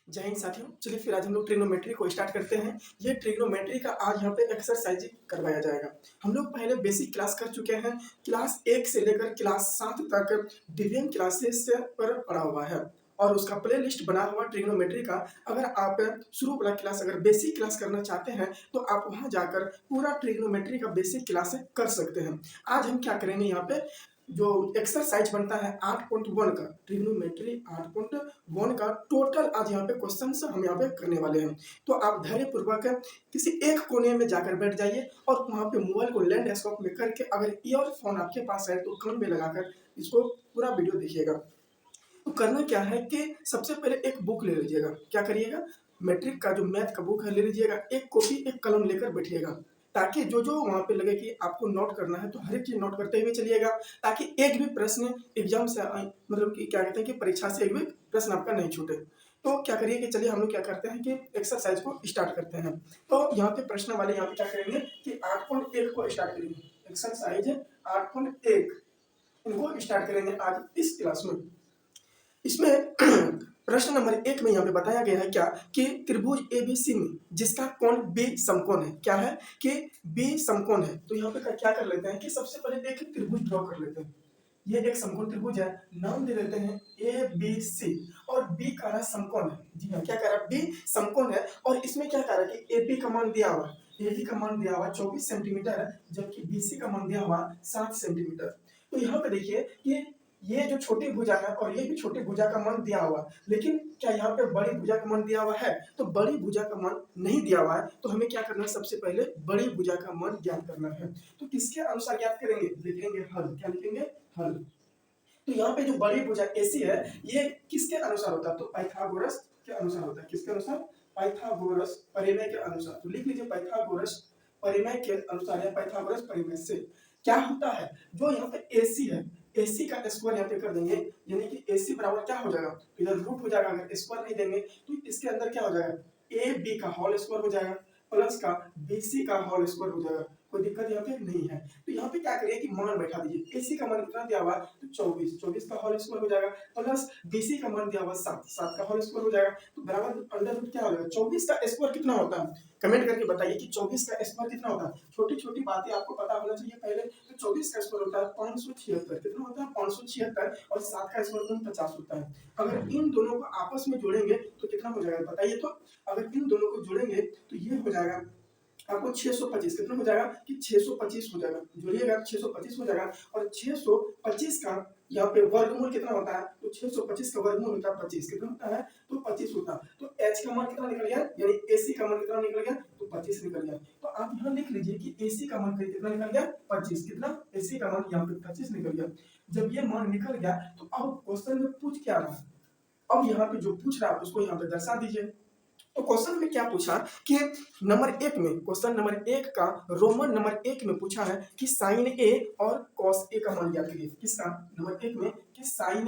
जय हिंद साथियों। चलिए फिर आज हम लोग ट्रिग्नोमेट्री को स्टार्ट करते हैं। ये ट्रिग्नोमेट्री का आज यहाँ पे एक्सरसाइज करवाया जाएगा। हम लोग पहले बेसिक क्लास कर चुके हैं। क्लास 1 से लेकर क्लास 7 तक डिवीजन क्लासेस पर पढ़ा हुआ है और उसका प्ले लिस्ट बना हुआ ट्रिग्नोमेट्री का। अगर आप शुरू वाला क्लास अगर बेसिक क्लास करना चाहते हैं तो आप वहां जाकर पूरा ट्रिग्नोमेट्री का बेसिक क्लास कर सकते हैं। आज हम क्या करेंगे, यहाँ पे जो एक्सरसाइज बनता है 8.1 का, ट्रिग्नोमेट्री 8.1 का टोटल आज यहाँ पे क्वेश्चन हम यहाँ पे करने वाले हैं। तो आप धैर्यपूर्वक किसी एक कोने में जाकर बैठ जाइए और वहाँ पे मोबाइल को लैंडस्केप में करके अगर ईयरफोन आपके पास है तो कान में लगाकर इसको पूरा वीडियो देखिएगा। तो करना क्या है कि सबसे पहले एक बुक ले लीजिएगा। क्या करिएगा, मैट्रिक का जो मैथ का बुक है ले लीजिएगा। एक कॉपी एक कलम लेकर बैठिएगा ताकि जो जो वहाँ पे लगे कि आपको नोट करना है तो हर एक चीज नोट करते हुए चलिएगा, ताकि एक भी प्रश्न एग्जाम से मतलब कि क्या कहते हैं कि परीक्षा से एक भी प्रश्न आपका नहीं छूटे। तो क्या करिए कि चलिए हम लोग क्या करते हैं कि एक्सरसाइज को स्टार्ट करते हैं। तो यहाँ पे प्रश्न वाले यहाँ पे क्या करेंगे कि 8.1 को स्टार्ट करेंगे। एक्सरसाइज 8.1 इनको स्टार्ट करेंगे आज इस क्लास में। इसमें प्रश्न नंबर 1 में यहाँ पे बताया गया है क्या कि त्रिभुज एबीसी में जिसका कोण बी समकोण है। क्या है कि बी समकोण है। तो यहाँ पे क्या कर लेते हैं कि सबसे पहले एक त्रिभुज ड्रॉ कर लेते हैं। ये एक समकोण त्रिभुज है, नाम दे देते हैं ए बी सी और बी का रहा समकोण है। जी हाँ, क्या कह रहा है, बी समकोण है। और इसमें क्या कह रहा है कि ए बी का मान दिया हुआ है, ए बी का मान दिया हुआ 24 सेंटीमीटर है, जबकि बी सी का मान दिया हुआ 7 सेंटीमीटर। तो यहाँ पे देखिए कि ये जो छोटी भुजा है और ये भी छोटी भुजा का मान दिया हुआ, लेकिन क्या यहाँ पे बड़ी भुजा का मान दिया हुआ है? तो बड़ी भुजा का मान नहीं दिया हुआ है। तो हमें क्या करना है, सबसे पहले बड़ी भुजा का मान ज्ञात करना है। तो किसके अनुसार ज्ञात करेंगे, लिखेंगे हल। क्या लिखेंगे, हल। तो यहाँ पे जो बड़ी भुजा AC है ये किसके अनुसार होता है, तो पाइथागोरस के अनुसार होता है। किसके अनुसार, पाइथागोरस परिमेय के अनुसार। तो लिख लीजिए पाइथागोरस परिमेय के अनुसार या पाइथागोरस परिमेय से क्या होता है, जो यहाँ पे AC है AC का स्क्वायर यहाँ पे कर देंगे, यानी कि AC बराबर क्या हो जाएगा, इधर रूट हो जाएगा। अगर स्क्वायर नहीं देंगे तो इसके अंदर क्या हो जाएगा, AB का होल स्क्वायर हो जाएगा प्लस का BC का होल स्क्वायर हो जाएगा। कोई दिक्कत यहाँ पे नहीं है। तो यहाँ पे क्या करिए कि मान बैठा दीजिए। AC का मान कितना दिया हुआ, तो 24 का होल स्क्वायर हो जाएगा प्लस BC का मान दिया हुआ 7 का होल स्क्वायर हो जाएगा। तो बराबर अंडर रूट क्या हो जाएगा, 24 का स्क्वायर कितना होता है, कमेंट करके बताइए कि 24 का स्क्वायर कितना होता है। छोटी छोटी बातें आपको पता होना चाहिए पहले। तो 24 का स्क्वायर होता है 576। कितना होता है, 576 और 7 का स्क्वायर 49 होता है। अगर इन दोनों को आपस में जोड़ेंगे तो कितना हो जाएगा बताइए। तो अगर इन दोनों को जोड़ेंगे तो ये हो जाएगा आपको 625। कितना हो जाएगा कि 625 हो जाएगा। जोड़िएगा 625 हो जाएगा। और 625 का यहाँ पे वर्गमूल कितना होता है, तो 625 का वर्गमूल होता है 25। कितना होता है, तो 25 होता है। तो H का मान कितना निकल गया, यानी AC का मान कितना निकल गया, तो 25 निकल गया। तो आप यहाँ लिख लीजिए कि AC का मान कितना निकल गया, 25। कितना, AC का मान यहाँ पे 25 निकल गया। जब ये मान निकल गया तो अब क्वेश्चन में पूछ क्या रहा है, अब यहाँ पे जो पूछ रहा है उसको यहाँ पे दर्शा दीजिए। तो क्वेश्चन में क्या पूछा कि नंबर 1 में, क्वेश्चन नंबर 1 का रोमन नंबर 1 में पूछा है कि साइन ए और कॉस ए का मान ज्ञात करिए। किसका, नंबर 1 में कि साइन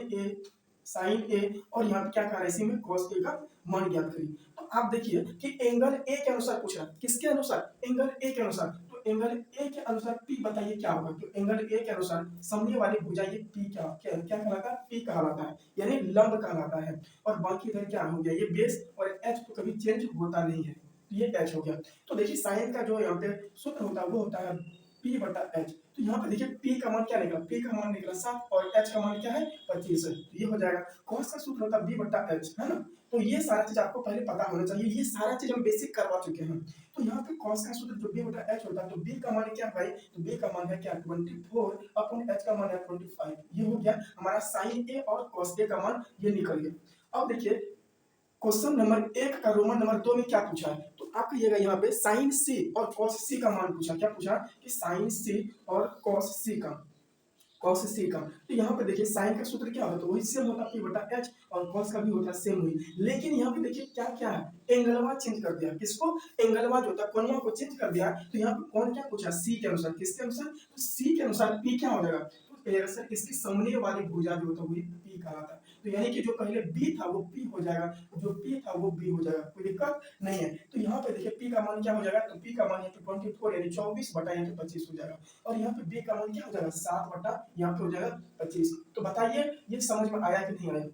ए और यहाँ पे क्या कह रहा है, इसी में कॉस ए का मान ज्ञात करिए। तो आप देखिए कि एंगल ए के अनुसार पूछ रहा है। किसके अनुसार, एंगल ए के अनुसार। तो एंगल ए के अनुसार पी बताइए क्या होगा। तो एंगल ए के अनुसार सामने वाली भुजा ये पी क्या क्या क्या कहलाता है, पी कहलाता है, यानी लंब कहलाता है। और बाकी इधर क्या हो गया, ये बेस और एच तो कभी चेंज होता नहीं है, तो ये एच हो गया। तो देखिए साइन का जो यहाँ पे सूत्र होता है वो होता है पी बटा एच। तो यहाँ पे देखिए पी का मान क्या निकला, पी का मान निकला 7 और एच का मान क्या है 25 है। तो ये हो जाएगा। कॉस का सूत्र होता है बी बटा एच, है ना। तो ये सारा चीज आपको पहले पता होना चाहिए। ये सारा चीज हम बेसिक करवा चुके हैं। तो यहाँ पे कॉस का सूत्र जो बी बटा एच होता है, तो बी का मान क्या भाई, तो बी का मान है क्या 24 अपन एच का मान है 25। ये हो गया हमारा साइन ए और कॉस ए का मान, ये निकल गया। अब देखिए क्वेश्चन नंबर 1 का रोमन नंबर 2 में क्या पूछा है, तो आप कहिएगा यहाँ पे साइन सी और कॉस सी का मान पूछा। क्या पूछा कि साइन सी और कॉस सी का, कॉस सी का। तो यहाँ पे देखिए साइन का सूत्र क्या होता है, तो वही सेम होता है पी बटा एच, और कॉस का भी होता है सेम वही। लेकिन यहाँ पे देखिए क्या क्या है, एंगलवा चेंज कर दिया। किसको, एंगलवा जो होता है कोणवा को चेंज कर दिया। तो यहाँ पे कौन क्या पूछा, सी के अनुसार। किसके अनुसार, तो सी के अनुसार पी क्या हो जाएगा, तो सर इसकी सामने वाली भुजा जो होता है वही पी कहलाता है। तो यानी कि जो पहले बी था वो पी हो जाएगा, जो पी था वो बी हो जाएगा, कोई दिक्कत नहीं है। तो यहाँ पे देखिए पी का मान क्या हो जाएगा, तो पी का मान यहाँ पे 24 यानी 24 बटा यहाँ पे 25 हो जाएगा। और यहाँ पे बी का मान क्या हो जाएगा 7 बटा यहाँ पे हो जाएगा 25। तो बताइए ये समझ में आया कि नहीं आया।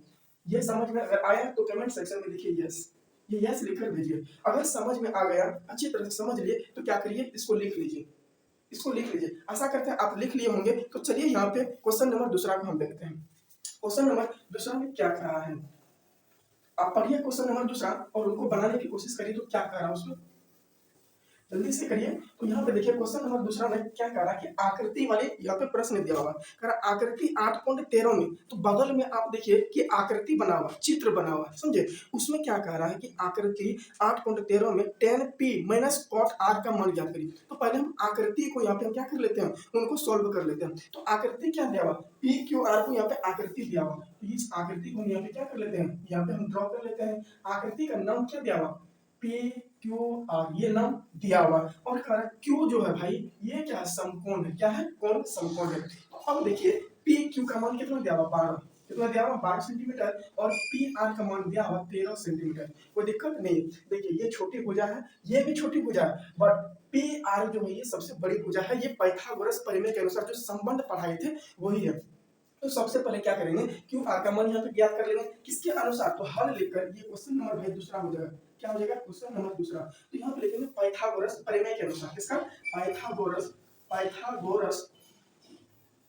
ये समझ में अगर आया तो कमेंट सेक्शन में लिखिए यस। ये यस लिखकर भेजिए। अगर समझ में आ गया, अच्छी तरह से समझ लिए, तो क्या करिए, इसको लिख लीजिए, इसको लिख लीजिए। आशा करते हैं आप लिख लिए होंगे। तो चलिए यहाँ पे क्वेश्चन नंबर दूसरा को हम देखते हैं। क्वेश्चन नंबर दूसरा में क्या कहा है, आप पढ़िए क्वेश्चन नंबर दूसरा और उनको बनाने की कोशिश करिए। तो क्या कह रहा है उसमें, जल्दी से करिए। तो यहाँ पे देखिए क्वेश्चन नंबर दूसरा में क्या कह रहा है कि आकृति वाले, यहाँ पे प्रश्न दिया हुआ कह रहा आकृति 8.13 में, तो बगल में आप देखिए कि आकृति बना हुआ, चित्र बना हुआ, समझे। उसमें क्या कह रहा है कि आकृति 8.13 में tan p minus cot r का मान ज्ञात करिए। तो पहले हम आकृति को यहाँ पे हम क्या कर लेते हैं, उनको सॉल्व कर लेते हैं। तो आकृति क्या दिया हुआ, पी क्यू आर को यहाँ पे आकृति दिया हुआ, तो इस आकृति को हम यहाँ पे क्या कर लेते हैं, यहाँ पे हम ड्रॉ कर लेते हैं। आकृति का नाम क्या दिया हुआ, पी क्यू आर, ये नाम दिया हुआ। और कह रहा है क्यू जो है भाई, ये क्या है, समकोण है। क्या है, कौन, समकोण है। तो अब देखिए पी क्यू का मान कितना दिया हुआ, 12, कितना दिया हुआ, 12 सेंटीमीटर, और पी आर का मान दिया हुआ 13 सेंटीमीटर। कोई दिक्कत नहीं। देखिए ये छोटी भुजा है, ये भी छोटी भुजा है, बट पी आर जो है ये सबसे बड़ी भुजा है। ये पाइथागोरस प्रमेय के अनुसार जो संबंध पढ़ाए थे वही है। तो सबसे पहले क्या करेंगे, क्यू आर का मान यहाँ पे ज्ञात कर लेंगे, किसके अनुसार, तो हल लिखकर। ये क्वेश्चन नंबर भाई दूसरा हो जाएगा, क्या हो जाएगा, क्वेश्चन नंबर दूसरा। तो यहाँ पे लिखेंगे पाइथागोरस प्रमेय के अनुसार, किसका, पाइथागोरस, पाइथागोरस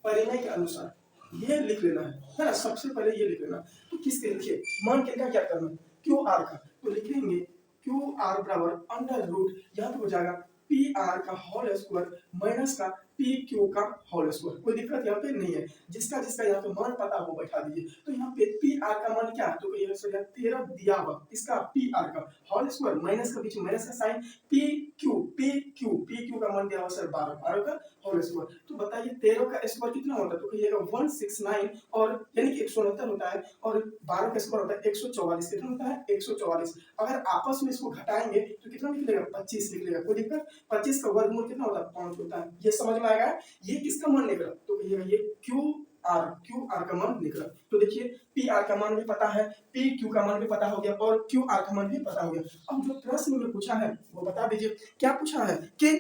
प्रमेय के अनुसार, ये लिख लेना है ना, सबसे पहले ये लिख लेना। तो किसके लिखिए, मान किसका क्या करना, क्यू आर का। तो लिखेंगे क्यू आर बराबर अंडर रूट, यहाँ पे हो जाएगा पी आर का होल स्क्वायर माइनस का पी क्यू का होल स्क्वायर। कोई दिक्कत यहाँ पे नहीं है, जिसका जिसका यहाँ पे मान पता वो बैठा दीजिए। तो यहाँ पे पी आर का मान क्या है, तो ये 13 दिया हुआ, इसका पी आर का होल स्क्वायर माइनस का बीच में माइनस का साइन, पी क्यू का मान दिया हुआ सर 12, 12 का होल स्क्वायर। तो बताइए 13 का स्क्वायर कितना होता है, तो कहिएगा 169, और यानी कि 169 होता है, और 12 का स्क्वायर होता है 144, कितना होता है 144। अगर आपस में इसको घटाएंगे तो कितना निकलेगा, 25 निकलेगा। कोई दिक्कत, 25 का वर्गमूल कितना होता है, 5 होता है। ये समझ में आएगा। ये किसका मान निकला, तो कहिएगा ये क्यू आर का मान निकला। तो देखिए पी आर का मान भी पता है, पी क्यू का मान भी पता हो गया, और क्यू आर का मान भी पता हो गया। अब जो प्रश्न में पूछा है वो बता दीजिए, क्या पूछा है कि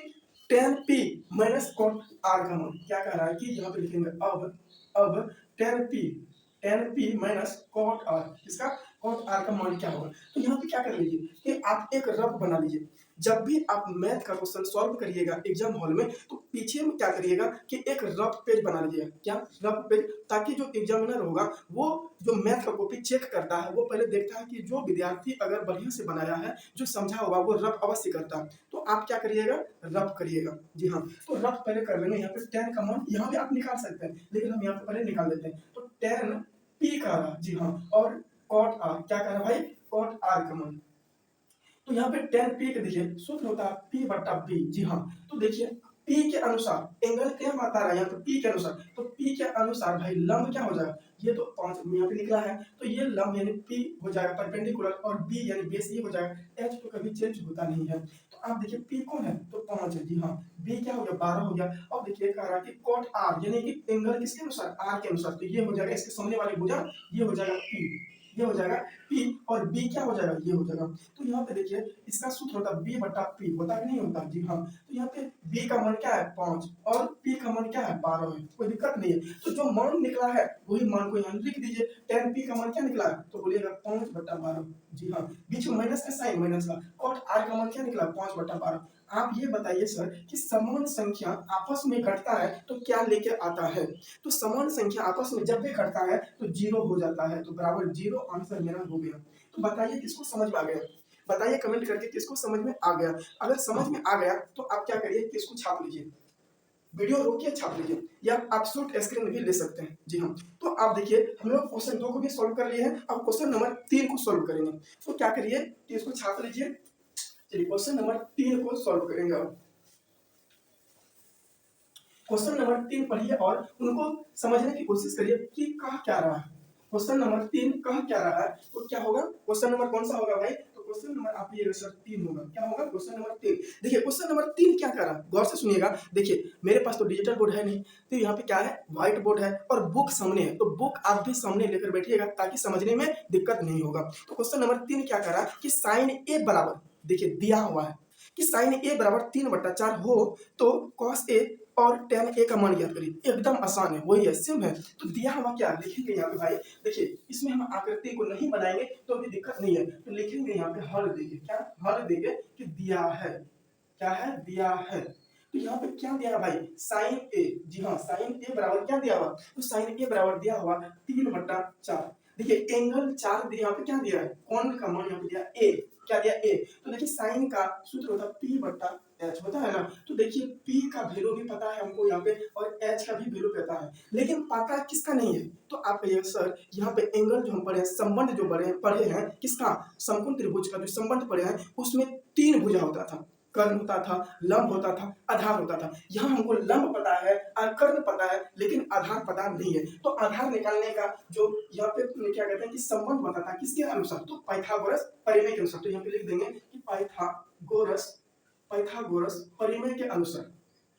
tan p minus cot r का मान। क्या कह रहा है कि यहाँ पे लिखेंगे अब tan p minus cot r, इसका cot r का मान क्या होगा। तो यहाँ पे क्या कर लीजिए कि आप एक रफ बना लीजिए। जब भी आप मैथ का क्वेश्चन सॉल्व करिएगा एग्जाम हॉल में, तो पीछे में क्या करिएगा कि एक रफ पेज बना लीजिएगा। क्या, रफ पेज, ताकि जो एग्जामिनर होगा वो जो मैथ का कॉपी चेक करता है वो पहले देखता है कि जो विद्यार्थी अगर बढ़िया से बनाया है, जो समझा होगा, वो रफ अवश्य करता है। तो आप क्या करिएगा, रफ करिएगा। जी हाँ, तो रफ पहले कर लेंगे। यहाँ पे tan का मान यहाँ भी आप निकाल सकते हैं, लेकिन हम यहाँ पे पहले निकाल देते हैं। तो tan p का रहा, जी हाँ, और cot r, क्या कह रहा भाई, cot r का मान। तो यहाँ पे tan p के देखिए सूत्र होता है p बटा b, जी हाँ। तो देखिए p के अनुसार एंगल क्या बता रहा है, यहाँ पे p के अनुसार, तो p के अनुसार भाई लंब क्या हो जाएगा, ये तो 5 यहाँ पे निकला है, तो ये लंब यानी p हो जाएगा परपेंडिकुलर, और b यानी बेस ये हो जाएगा। h तो कभी चेंज होता नहीं है। तो आप देखिए p कौन है, तो 5 है, जी हाँ। b क्या हो गया, 12 हो गया। अब देखिए कह रहा है कि cot r यानी कि एंगल किसके अनुसार, r के अनुसार, तो ये हो जाएगा इसके सामने वाली भुजा, ये हो जाएगा p, ये हो जाएगा p, और b क्या हो जाएगा, ये हो जाएगा। तो यहाँ पे देखिए इसका सूत्र होता है b बटा p, होता है कि नहीं होता, जी हाँ। तो यहाँ पे b का मान क्या है 5, और p का मान क्या है 12 है। कोई दिक्कत नहीं है। तो जो मान निकला है वही मान को यहाँ लिख दीजिए। tan p का मान क्या निकला है, तो बोलिएगा 5 बटा 12, जी हाँ। बीच में माइनस का साइन, माइनस का। cot r का मान क्या निकला, 5 बटा 12। आप ये बताइए सर कि समान संख्या आपस में घटता है तो क्या लेके आता है, तो समान संख्या आपस में जब भी घटता है तो 0 हो जाता है, तो बराबर 0 आंसर मेरा हो गया। तो बताइए किसको समझ में आ गया, बताइए कमेंट करके किसको समझ में आ गया। अगर समझ में आ गया तो आप क्या करिए कि इसको छाप लीजिए, वीडियो रोकिए छाप लीजिए, या आप शॉर्ट स्क्रीन भी ले सकते हैं, जी हाँ। तो आप देखिए हम लोग क्वेश्चन 2 को भी सॉल्व कर लिए हैं, अब क्वेश्चन नंबर 3 को सॉल्व करेंगे। तो क्या करिए कि इसको छाप लीजिए। चलिए क्वेश्चन नंबर 3 को सॉल्व करेंगे। अब क्वेश्चन नंबर 3 पढ़िए और उनको समझने की कोशिश करिए कि कह क्या रहा है। क्वेश्चन नंबर 3 कह क्या रहा है, तो क्या होगा, क्वेश्चन नंबर कौन सा होगा भाई, तो क्वेश्चन नंबर आप ये सर 3 होगा। क्या होगा, क्वेश्चन नंबर 3। देखिए क्वेश्चन नंबर 3 क्या कर रहा है, गौर से सुनिएगा। देखिए मेरे पास तो डिजिटल बोर्ड है नहीं, तो यहाँ पे क्या है, व्हाइट बोर्ड है, और बुक सामने है, तो बुक आप भी सामने लेकर बैठिएगा ताकि समझने में दिक्कत नहीं होगा। तो क्वेश्चन नंबर 3 क्या कर रहा है कि साइन ए बराबर, देखिए दिया हुआ है कि साइन ए बराबर 3/4 हो तो कॉस ए और tan A का मान ज्ञात करिए। एकदम आसान है, वही है, सेम है। तो दिया हुआ क्या लिखेंगे यहाँ पे भाई, देखिए इसमें हम आकृति को नहीं बनाएंगे तो अभी दिक्कत नहीं है, तो लिखेंगे यहाँ पे हल देंगे, क्या हल देंगे कि दिया है, क्या है, दिया है। तो यहाँ पे क्या दिया है भाई, साइन ए, जी हाँ साइन ए बराबर क्या दिया हुआ, तो साइन ए बराबर दिया हुआ 3/4। देखिए एंगल 4 दिया, यहाँ पे क्या दिया है, कोण का मान यहाँ पे दिया ए, क्या दिया ए। तो देखिए साइन का सूत्र होता है P/H होता है ना, तो देखिए P का वैल्यू भी पता है हमको यहाँ पे और H का भी वैल्यू पता है, लेकिन पता किसका नहीं है। तो आप कहिए सर यहाँ पे एंगल जो हम पढ़े हैं, संबंध जो पढ़े हैं किसका, समकोण त्रिभुज का जो संबंध पढ़े हैं उसमें 3 भुजा होता था, कर्ण होता था, लंब होता था, आधार होता था। यहाँ हमको लंब पता है और कर्ण पता है, लेकिन आधार पता नहीं है। तो आधार निकालने का जो यहाँ पे क्या कहते हैं कि संबंध बताता है किसके अनुसार, तो पाइथागोरस परिमेय के अनुसार। तो यहाँ पे लिख देंगे कि पाइथागोरस परिमेय के अनुसार,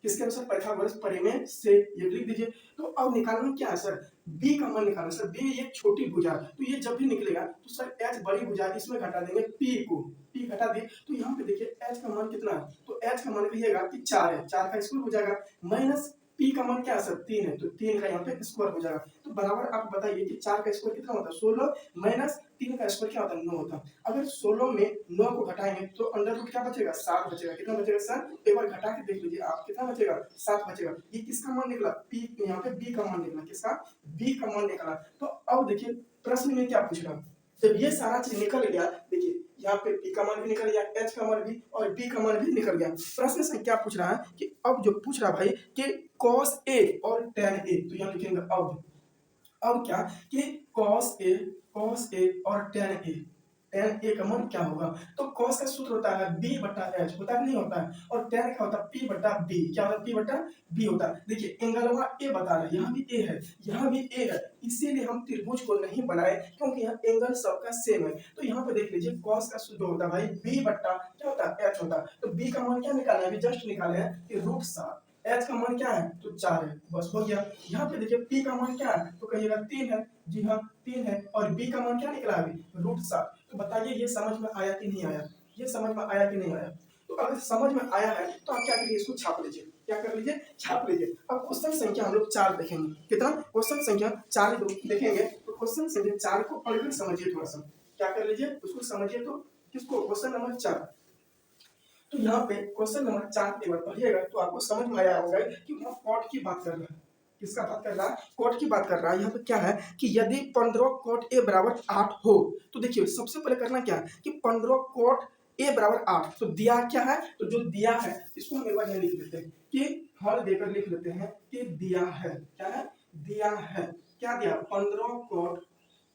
किसके अनुसार, पाइथागोरस परिमेय से, ये लिख दीजिए। तो अब निकालना क्या है सर, बी का मान निकालना सर, बी एक छोटी भुजा, तो ये जब भी निकलेगा तो सर एच बड़ी भुजा, इसमें घटा देंगे पी को, पी घटा दिए तो यहाँ पे देखिए एच का मान कितना है, तो एच का मान कहिएगा कि 4 है, 4 का स्क्वायर हो जाएगा, माइनस पी का मान क्या है सर 3 है, तो 3 का यहाँ पे स्क्वायर हो जाएगा। तो बराबर आप बताइए कि 4 का स्क्वायर कितना होता है 16, माइनस 3 का स्क्वायर क्या होता है 9 होता है। अगर 16 में 9 को घटाएंगे तो अंडर रूट क्या बचेगा 7 बचेगा, कितना बचेगा सर, एक बार घटा के देख लीजिए आप, कितना बचेगा 7 बचेगा। ये किसका मान निकला, पी, यहाँ पे बी का मान निकला, किसका, बी का मान निकला। तो अब देखिए प्रश्न में क्या पूछ रहा, जब ये सारा चीज निकल गया, देखिए यहाँ पे पी का मान भी निकल गया, एच का मान भी और बी का मान भी निकल गया। प्रश्न से क्या पूछ रहा है कि अब जो पूछ रहा भाई कि cos A और tan A, तो यहाँ लिखेंगे अब क्या कि cos A और tan A का मान क्या होगा, तो cos का सूत्र होता है B/H, होता है नहीं होता है, और tan का होता है P/B, क्या होता है P/B होता है। देखिए एंगलवा A बता रहा है, यहाँ भी A है, यहाँ भी A है, इसीलिए हम त्रिभुज को नहीं बनाए क्योंकि यहाँ एंगल सबका सेम है। तो यहाँ पे देख लीजिए cos का सूत्र होता है भाई B/क्या होता है H होता है। तो B का मान क्या निकालना है, अभी जस्ट निकाले हैं कि √7, H का मान क्या है तो 4 है, बस हो गया। यहाँ पे देखिए P का मान क्या है, तो कहिएगा 3 है, जी हाँ 3 है, और B का मान क्या निकला अभी √7। तो बताइए ये समझ में आया कि नहीं आया, ये समझ में आया कि नहीं आया। तो अगर समझ में आया है तो आप क्या करिए, इसको छाप लीजिए, क्या कर लीजिए, छाप लीजिए। अब क्वेश्चन संख्या हम लोग 4 देखेंगे, कितना, क्वेश्चन संख्या 4 देखेंगे। तो क्वेश्चन संख्या 4 को पढ़कर समझिए, थोड़ा सा क्या कर लीजिए उसको समझिए। तो किसको, क्वेश्चन नंबर 4। तो यहाँ पे क्वेश्चन नंबर 4 एक बार पढ़िएगा तो आपको समझ में आया होगा कि वहाँ कॉट की बात कर रहा है, किसका बात कर रहा है, कॉट की बात कर रहा है। यहाँ पे क्या है कि यदि 15 cot A बराबर 8 हो, तो देखिए सबसे पहले करना क्या है कि 15 cot A बराबर 8, तो दिया क्या है, तो जो दिया है इसको हम एक बार यहाँ लिख लेते हैं कि हल देकर लिख लेते हैं कि दिया है, क्या है, दिया है, क्या दिया 15 cot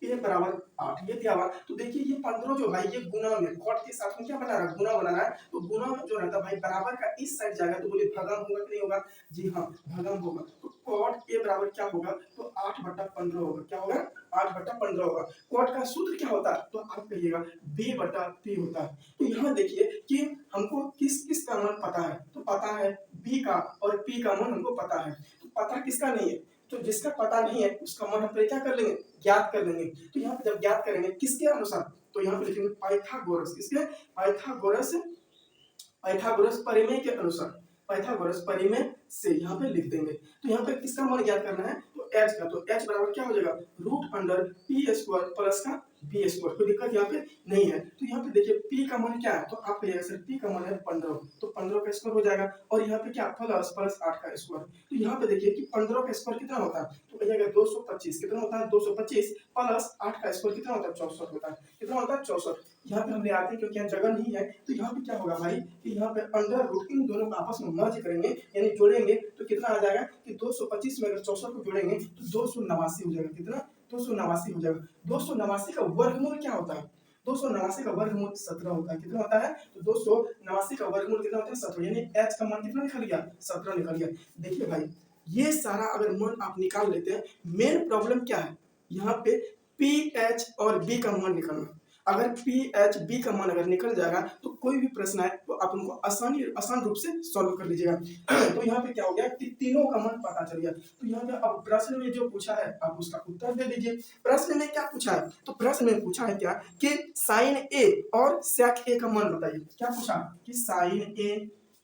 A बराबर 8, ये दिया हुआ। तो देखिए ये 15 जो भाई ये गुना में कॉट के साथ में क्या बना रहा है, गुना बना रहा है। तो गुना जो रहता है भाई बराबर का इस साइड जाएगा तो बोले भगम होगा कि नहीं होगा, जी हाँ भगम होगा। तो कॉट A बराबर क्या होगा, तो 8/15 होगा, क्या होगा 8/15 होगा। कॉट का सूत्र क्या होता है, तो आप कहिएगा B/P होता है। तो यहाँ देखिए कि हमको किस किस का मान पता है, तो पता है B का और P का मान हमको पता है। तो पता किसका नहीं है, तो जिसका पता नहीं है उसका मान हम क्या कर लेंगे, ज्ञात कर लेंगे। तो यहाँ पे जब ज्ञात करेंगे किसके अनुसार, तो यहाँ पे लिखेंगे पाइथागोरस, किसके, पाइथागोरस परिमेय के अनुसार, पाइथागोरस परिमेय से यहाँ पे लिख देंगे। तो यहाँ पे किसका मान ज्ञात करना है, तो h का, तो h बराबर क्या हो जाएगा √p² प्लस का b², कोई दिक्कत यहाँ पे नहीं है। तो यहाँ पे देखिए p का मान क्या है, तो आप कहिएगा सर p का मान है 15, तो 15 का स्क्वायर हो जाएगा, और यहाँ पे क्या प्लस 8 का स्क्वायर। तो यहाँ पे देखिए कि 15 का स्क्वायर कितना होता है, तो कहिएगा 225, कितना होता है 225 प्लस 8 का स्क्वायर कितना होता है 64 होता है, कितना होता है 64। यहाँ पे हम ले आते हैं क्योंकि यहाँ जगह नहीं है, तो यहाँ पे क्या होगा भाई कि यहाँ पे अंडर रूट इन दोनों को आपस में मर्ज करेंगे यानी जोड़ेंगे, तो कितना आ जाएगा कि 225 में अगर 64 को जोड़ेंगे तो 289 हो जाएगा, कितना 289 हो जाएगा। 289 का वर्गमूल क्या होता है, 289 का वर्गमूल 17 होता है, कितना होता है, तो 289 का वर्गमूल कितना होता है 17, यानी h का मान कितना निकल गया 17 निकल गया। देखिए भाई ये सारा अगर मान आप निकाल लेते हैं, मेन प्रॉब्लम क्या है यहाँ पे PH और B का मान निकलना। अगर PH B का मान अगर निकल जाएगा तो कोई भी प्रश्न आए तो आप उनको आसान रूप से सॉल्व कर लीजिएगा। तो यहाँ पे क्या हो गया कि तीनों का मान पता चल गया। तो यहाँ पे अब प्रश्न में जो पूछा है आप उसका उत्तर दे दीजिए। प्रश्न में क्या पूछा है, तो प्रश्न में पूछा है क्या कि साइन A और सेक A का मान बताइए। क्या पूछा कि साइन A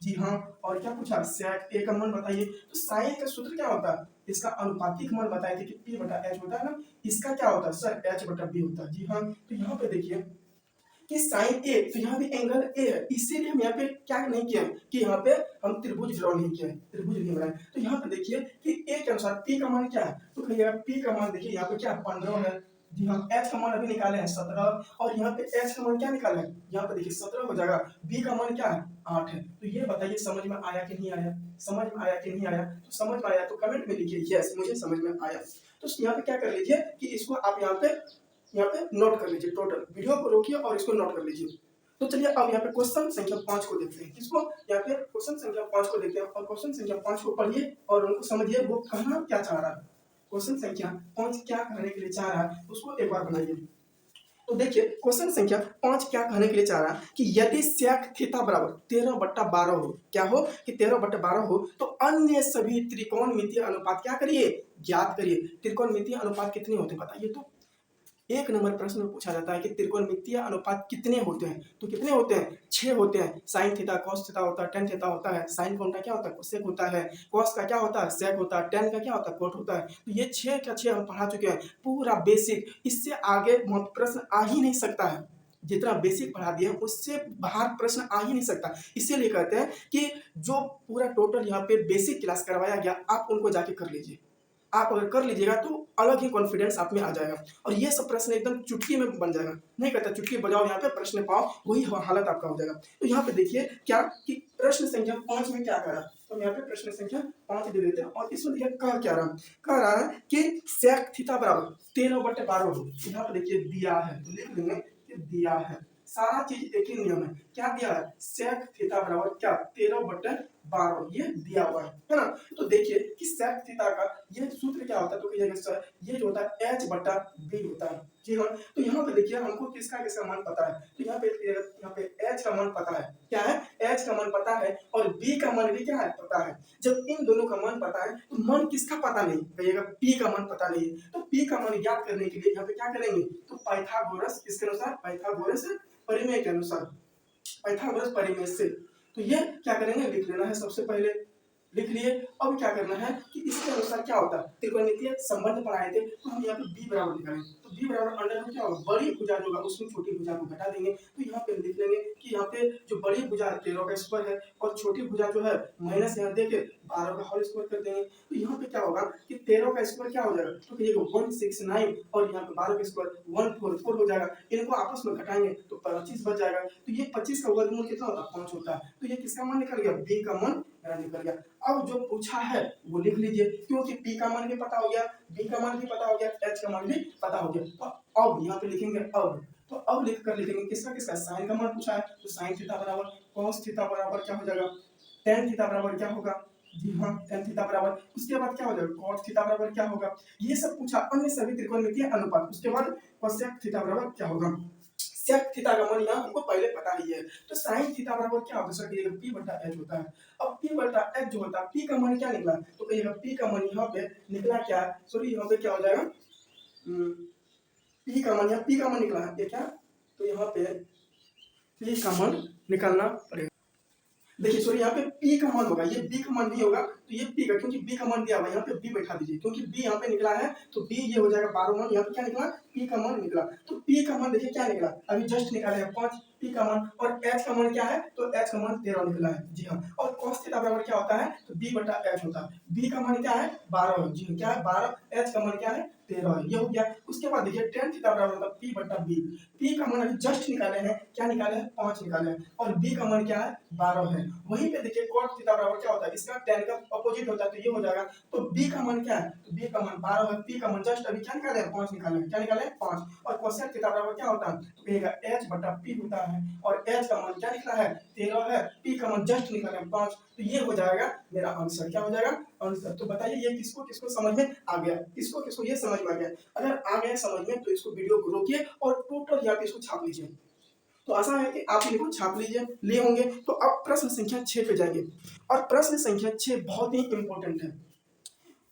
जी हाँ। और क्या पूछा, सेक ए का मान बताइए। तो साइन का सूत्र क्या होता है, इसका अनुपातिक मान बताए थे कि पी बटा एच होता है ना, इसका क्या होता है सर, एच बटा बी होता है। जी हाँ। तो यहाँ पे देखिए कि साइन ए, तो यहाँ भी एंगल ए है, इसीलिए हम यहाँ पे क्या नहीं किया कि यहाँ पे हम त्रिभुज ड्रॉ नहीं किया है, त्रिभुज नहीं बनाए। तो यहाँ पे देखिए कि ए के अनुसार पी का मान क्या है, तो कहिएगा पी का मान देखिए यहाँ पे क्या 15 है। जी हाँ। एच का मान अभी निकाले हैं 17, और यहाँ पे एच का मान क्या निकाला है, यहाँ पे देखिए 17 हो जाएगा। बी का मान क्या है 8 है। तो ये बताइए समझ में आया कि नहीं आया, समझ में आया कि नहीं आया। तो समझ में आया तो कमेंट में लिखिए यस मुझे समझ में आया। तो यहाँ पे क्या कर लीजिए कि इसको आप यहाँ पे नोट कर लीजिए, टोटल वीडियो को रोकिए और इसको नोट कर लीजिए। तो चलिए अब यहाँ पे क्वेश्चन संख्या 5 को देखते हैं। किसको, यहाँ पे क्वेश्चन संख्या 5 को देखते हैं, और क्वेश्चन संख्या 5 को पढ़िए और उनको समझिए वो कहना क्या चाह रहा है। क्वेश्चन संख्या 5 क्या कहने के लिए चाह रहा है उसको एक बार बनाइए। तो देखिए क्वेश्चन संख्या 5 क्या कहने के लिए चाह रहा है कि यदि सेक थीटा बराबर 13/12 हो, क्या हो कि 13/12 हो, तो अन्य सभी त्रिकोणमितीय अनुपात क्या करिए, ज्ञात करिए। त्रिकोणमितीय अनुपात कितने होते हैं बताइए। तो एक नंबर प्रश्न में पूछा जाता है कि त्रिकोणमितीय अनुपात कितने होते हैं, तो कितने होते हैं, 6 होते हैं। साइन थीटा कॉस थीटा होता है, टेन थीटा होता है, साइन का उल्टा क्या होता है कोसेक होता है, कॉस का क्या होता है सेक होता है, टेन का क्या होता है कोट होता है। तो ये 6 का 6 हम पढ़ा चुके हैं, पूरा बेसिक, इससे आगे प्रश्न आ ही नहीं सकता है। जितना बेसिक पढ़ा दिया उससे बाहर प्रश्न आ ही नहीं सकता। इसीलिए कहते हैं कि जो पूरा टोटल यहाँ पे बेसिक क्लास करवाया गया आप उनको जाके कर लीजिए। आप अगर कर लीजिएगा तो अलग ही कॉन्फिडेंस आप में आ जाएगा, और ये सब प्रश्न एकदम चुटकी में बन जाएगा। नहीं कहता चुटकी बजाओ यहाँ पे प्रश्न पाओ, वही हालत आपका हो जाएगा। तो यहाँ पे देखिए क्या कि प्रश्न संख्या 5 में क्या कह रहा है, तो यहाँ पे प्रश्न संख्या 5 दे देते हैं, और इसमें देखिए कह रहा है कि सेक थीटा बराबर 13/12 हो। यहाँ पे देखिए दिया है, तो लिख देंगे कि दिया है, सारा चीज एक ही नियम है। क्या दिया है, सेक थीटा बराबर क्या 13/12, ये दिया हुआ है ना। तो देखिए कि सेक थीटा का ये सूत्र क्या होता है, तो कहिएगा सर ये जो होता है एच बटा बी होता है। जी हाँ। तो यहाँ पे देखिए हमको किसका किसका मान पता है, तो यहाँ पे एच का मान पता है, क्या है एच का मान पता है, और बी का मान भी क्या है पता है। जब इन दोनों का मान पता है तो मान किसका पता नहीं, कहिएगा पी का मान पता नहीं है। तो पी का मान ज्ञात करने के लिए यहाँ पे क्या करेंगे, तो पाइथागोरस किसके अनुसार, पाइथागोरस परिमेय के अनुसार, पाइथागोरस परिमेय से। तो ये क्या करेंगे, लिख लेना है सबसे पहले, लिख लिए। अब क्या करना है कि इसके अनुसार क्या होता है, त्रिकोणमितीय संबंध पढ़ाए थे, तो हम यहाँ पे बी बराबर निकालेंगे। तो बी बराबर अंडर रूट क्या होगा, बड़ी भुजा जो होगा उसमें छोटी भुजा को घटा देंगे। तो यहाँ पे लिख लेंगे कि यहाँ पे जो बड़ी भुजा 13 का स्क्वायर है, और छोटी भुजा जो है माइनस यहाँ देके 12 का होल स्क्वायर कर देंगे। तो यहाँ पे क्या होगा कि 13 का स्क्वायर क्या हो जाएगा, तो कहिएगा 169, और यहाँ पे 12 का स्क्वायर 144 हो जाएगा। इनको आपस में घटाएंगे तो 25 बच जाएगा। तो ये 25 का वर्गमूल कितना होता है, 5 होता है। तो ये किसका मान निकल गया, बी का मान निकल गया। अब जो पूछा है वो लिख लीजिए, क्योंकि पी का मान भी पता हो गया, बी का मान भी पता हो गया, एच का मान भी पता हो गया। तो अब यहाँ पे लिखेंगे अब, तो अब लिख कर लिखेंगे किसका किसका, साइन का मान पूछा है, तो साइन थीटा बराबर कॉस थीटा बराबर क्या हो जाएगा, टेन थीटा बराबर क्या होगा, जी हाँ टेन थीटा बराबर, उसके बाद क्या हो जाएगा कॉट थीटा बराबर क्या होगा, ये सब पूछा। अन्य सभी त्रिकोणमितीय अनुपात, उसके बाद कोसेक थीटा बराबर क्या होगा। सेक थीटा का मान यहाँ हमको पहले पता ही है। तो साइन थीटा बराबर क्या होता है सर, कहिएगा पी बटा एच होता है। अब पी बटा एच जो होता है, पी का मान क्या निकला, तो कहिएगा पी का मान यहाँ पे निकला क्या है, सॉरी यहाँ पे क्या हो जाएगा, पी का मान, यहाँ पी का मान निकला है ये क्या, तो यहाँ पे पी का मान निकालना पड़ेगा। देखिए सॉरी यहाँ पे पी का मान होगा, ये बी का मान नहीं होगा, तो ये पी का, क्योंकि बी का मान दिया हुआ है यहाँ पे बी बैठा दीजिए, क्योंकि बी यहाँ पे निकला है तो बी ये हो जाएगा 12 मान, यहाँ पे क्या निकला पी का मान निकला। तो पी का मान देखिए क्या निकला, अभी जस्ट निकाले हैं 5 पी का मान, और एच का मान क्या है, तो एच का मान 13 निकला है। जी हाँ। और कॉस थीटा बराबर क्या होता है, तो बी बटा एच होता है। बी का मान क्या है 12 है, जी क्या है 12, एच का मान क्या है 13 है, ये हो गया। उसके बाद देखिए टेन थीटा बराबर होता है पी बटा बी, पी का मान अभी जस्ट निकाले हैं, क्या निकाले हैं 5 निकाले हैं, और बी का मान क्या है 12 है। वहीं पे देखिए cot थीटा बराबर क्या होता है, इसका tan का अपोजिट होता है, तो ये हो जाएगा। तो b का मान क्या है, तो b का मान 12 है, p का मान जस्ट अभी क्या निकाले हैं 5 निकाले हैं, क्या निकाले हैं 5, और cosec थीटा बराबर क्या होता है, तो कहिएगा h बटा p होता है, और h का मान क्या निकला है 13 है, p का मान जस्ट निकाले हैं 5, तो ये हो जाएगा मेरा आंसर, क्या हो जाएगा आंसर। तो बताइए ये किसको किसको समझ में आ गया, किसको किसको ये समझ में आ गया। अगर आ गया समझ में तो इसको वीडियो को रोकिए और टोटल यहाँ पे इसको छाप लीजिए। तो आशा है कि आप इनको छाप लीजिए लिए होंगे। तो अब प्रश्न संख्या 6 पे जाएंगे, और प्रश्न संख्या 6 बहुत ही इंपॉर्टेंट है।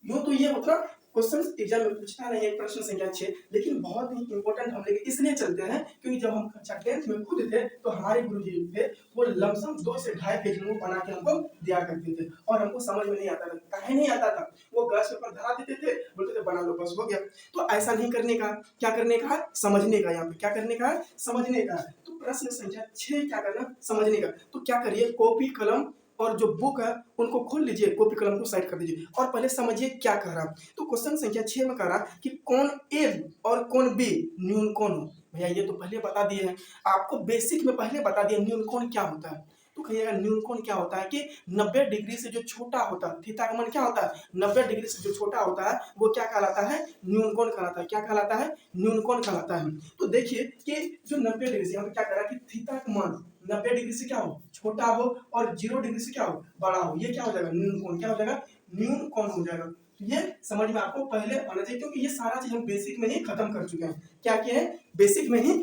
यूं तो ये मतलब क्वेश्चन एग्जाम में पूछता नहीं है प्रश्न संख्या 6, लेकिन बहुत ही इंपॉर्टेंट हम लेके इसलिए चलते हैं क्योंकि जब हम कक्षा 10th में खुद थे तो हमारे गुरुजी थे, वो लमसम 2 से ढाई पेज नोट बना के हमको दिया करते थे और हमको समझ में नहीं आता था। काहे नहीं आता था? वो ग्लास पेपर धरा देते थे, बोलते थे बना लो बस हो गया। तो ऐसा नहीं करने का, क्या करने का है? समझने का। यहाँ पे क्या करने का है? समझने का है। तो प्रश्न संख्या 6 क्या करना? समझने का। तो क्या करिए, कॉपी कलम और जो बुक है उनको खोल लीजिए, कॉपी कलम को साइड कर दीजिए और पहले समझिए क्या कह रहा। तो क्वेश्चन संख्या 6 में कह रहा कि कौन ए और कौन बी न्यून कोण हो। भैया ये तो पहले बता दिए हैं आपको, बेसिक में पहले बता दिए न्यून कोण क्या होता है। तो कहिएगा न्यून कोण क्या होता है कि 90 डिग्री से जो छोटा होता है, थीटा का मान क्या होता है? 90 डिग्री से जो छोटा होता है वो क्या कहलाता है? न्यून कोण कहलाता है। क्या कहलाता है? न्यून कोण कहलाता है। तो देखिए कि जो 90 डिग्री से यहाँ पे क्या कह रहा है कि थीटा का मान 90 डिग्री से क्या हो? छोटा हो और 0 डिग्री से क्या हो? बड़ा हो। ये क्या हो जाएगा? न्यून कोण। क्या हो जाएगा? न्यून कोण हो जाएगा। तो ये समझ में आपको पहले आना चाहिए क्योंकि ये सारा चीज हम बेसिक में ही खत्म कर चुके हैं। क्या किए हैं? बेसिक में ही।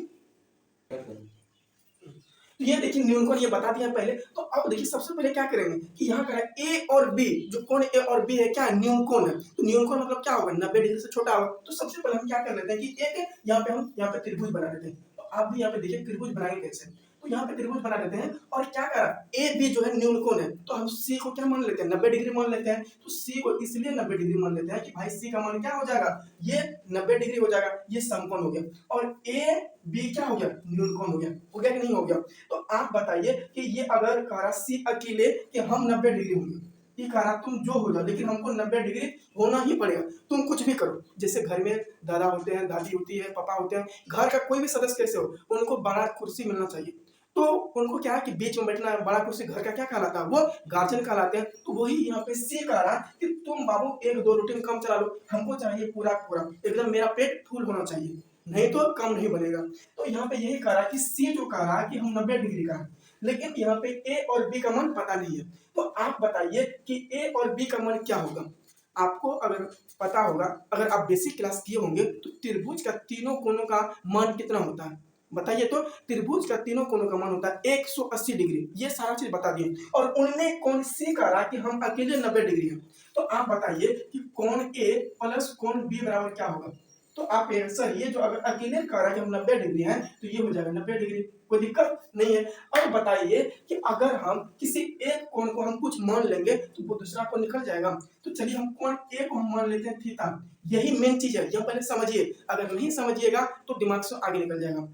तो ये देखिए न्यून कोण ये बता दिया पहले। तो अब देखिए सबसे पहले क्या करेंगे कि यहाँ करें ए और बी, जो कोण ए और बी है क्या है? न्यून कोण है। तो न्यून कोण मतलब क्या होगा? 90 डिग्री से छोटा होगा। तो सबसे पहले हम क्या कर लेते हैं कि एक यहाँ पे हम यहाँ पे त्रिभुज बना लेते हैं। तो आप भी यहाँ पे देखिए त्रिभुज बनाएंगे कैसे। तो यहाँ पे त्रिभुज बना लेते हैं और क्या करा, ए बी जो है न्यून कोण है तो हम सी को क्या मान लेते हैं? 90 डिग्री मान लेते हैं। तो सी को इसलिए 90 डिग्री मान लेते हैं कि भाई सी का मान क्या हो जाएगा? ये 90 डिग्री हो जाएगा, ये समकोण हो गया। और ए बी क्या हो गया? न्यून कोण हो गया। हो गया कि नहीं हो गया? तो आप बताइए कि ये अगर कह रहा सी अकेले कि हम 90 डिग्री होंगे, ये कह रहा तुम जो हो जाओ लेकिन हमको 90 डिग्री होना ही पड़ेगा। तुम कुछ भी करो, जैसे घर में दादा होते हैं, दादी होती है, पापा होते हैं, घर का कोई भी सदस्य कैसे हो, उनको बड़ा कुर्सी मिलना चाहिए। तो उनको क्या है कि बीच में बैठना है, बड़ा कुर्सी घर का क्या कहलाता है? वो गार्जियन कहलाते हैं। तो वही यहाँ पे सी कह रहा कि तुम बाबू 1-2 रोटी कम चला लो, हमको चाहिए पूरा पूरा एकदम मेरा पेट फुल होना चाहिए, नहीं तो कम नहीं बनेगा। तो यहाँ पे यही कह रहा कि सी जो कह रहा कि हम 90 डिग्री का है, लेकिन यहाँ पे ए और बी का मान पता नहीं है। तो आप बताइए कि ए और बी का मान क्या होगा? आपको अगर पता होगा, अगर आप बेसिक क्लास किए होंगे तो त्रिभुज का तीनों कोनों का मान कितना होता है बताइए। तो त्रिभुज का तीनों कोनों का मान होता है 180 डिग्री। ये सारा चीज बता दिए और उनमें कौन सी कह रहा कि हम अकेले 90 डिग्री है। तो आप बताइए कि कोण ए प्लस कोण बी बराबर क्या होगा। तो आप सर ये जो अगर अकेले कह रहा है कि हम 90 डिग्री है तो ये हो जाएगा 90 डिग्री, कोई दिक्कत नहीं है। अब बताइए कि अगर हम किसी एक कोण को हम कुछ मान लेंगे तो वो दूसरा कोण निकल जाएगा। तो चलिए हम कोण ए को हम मान लेते हैं थीटा। यही मेन चीज है, यह पहले समझिए, अगर नहीं समझिएगा तो दिमाग से आगे निकल जाएगा।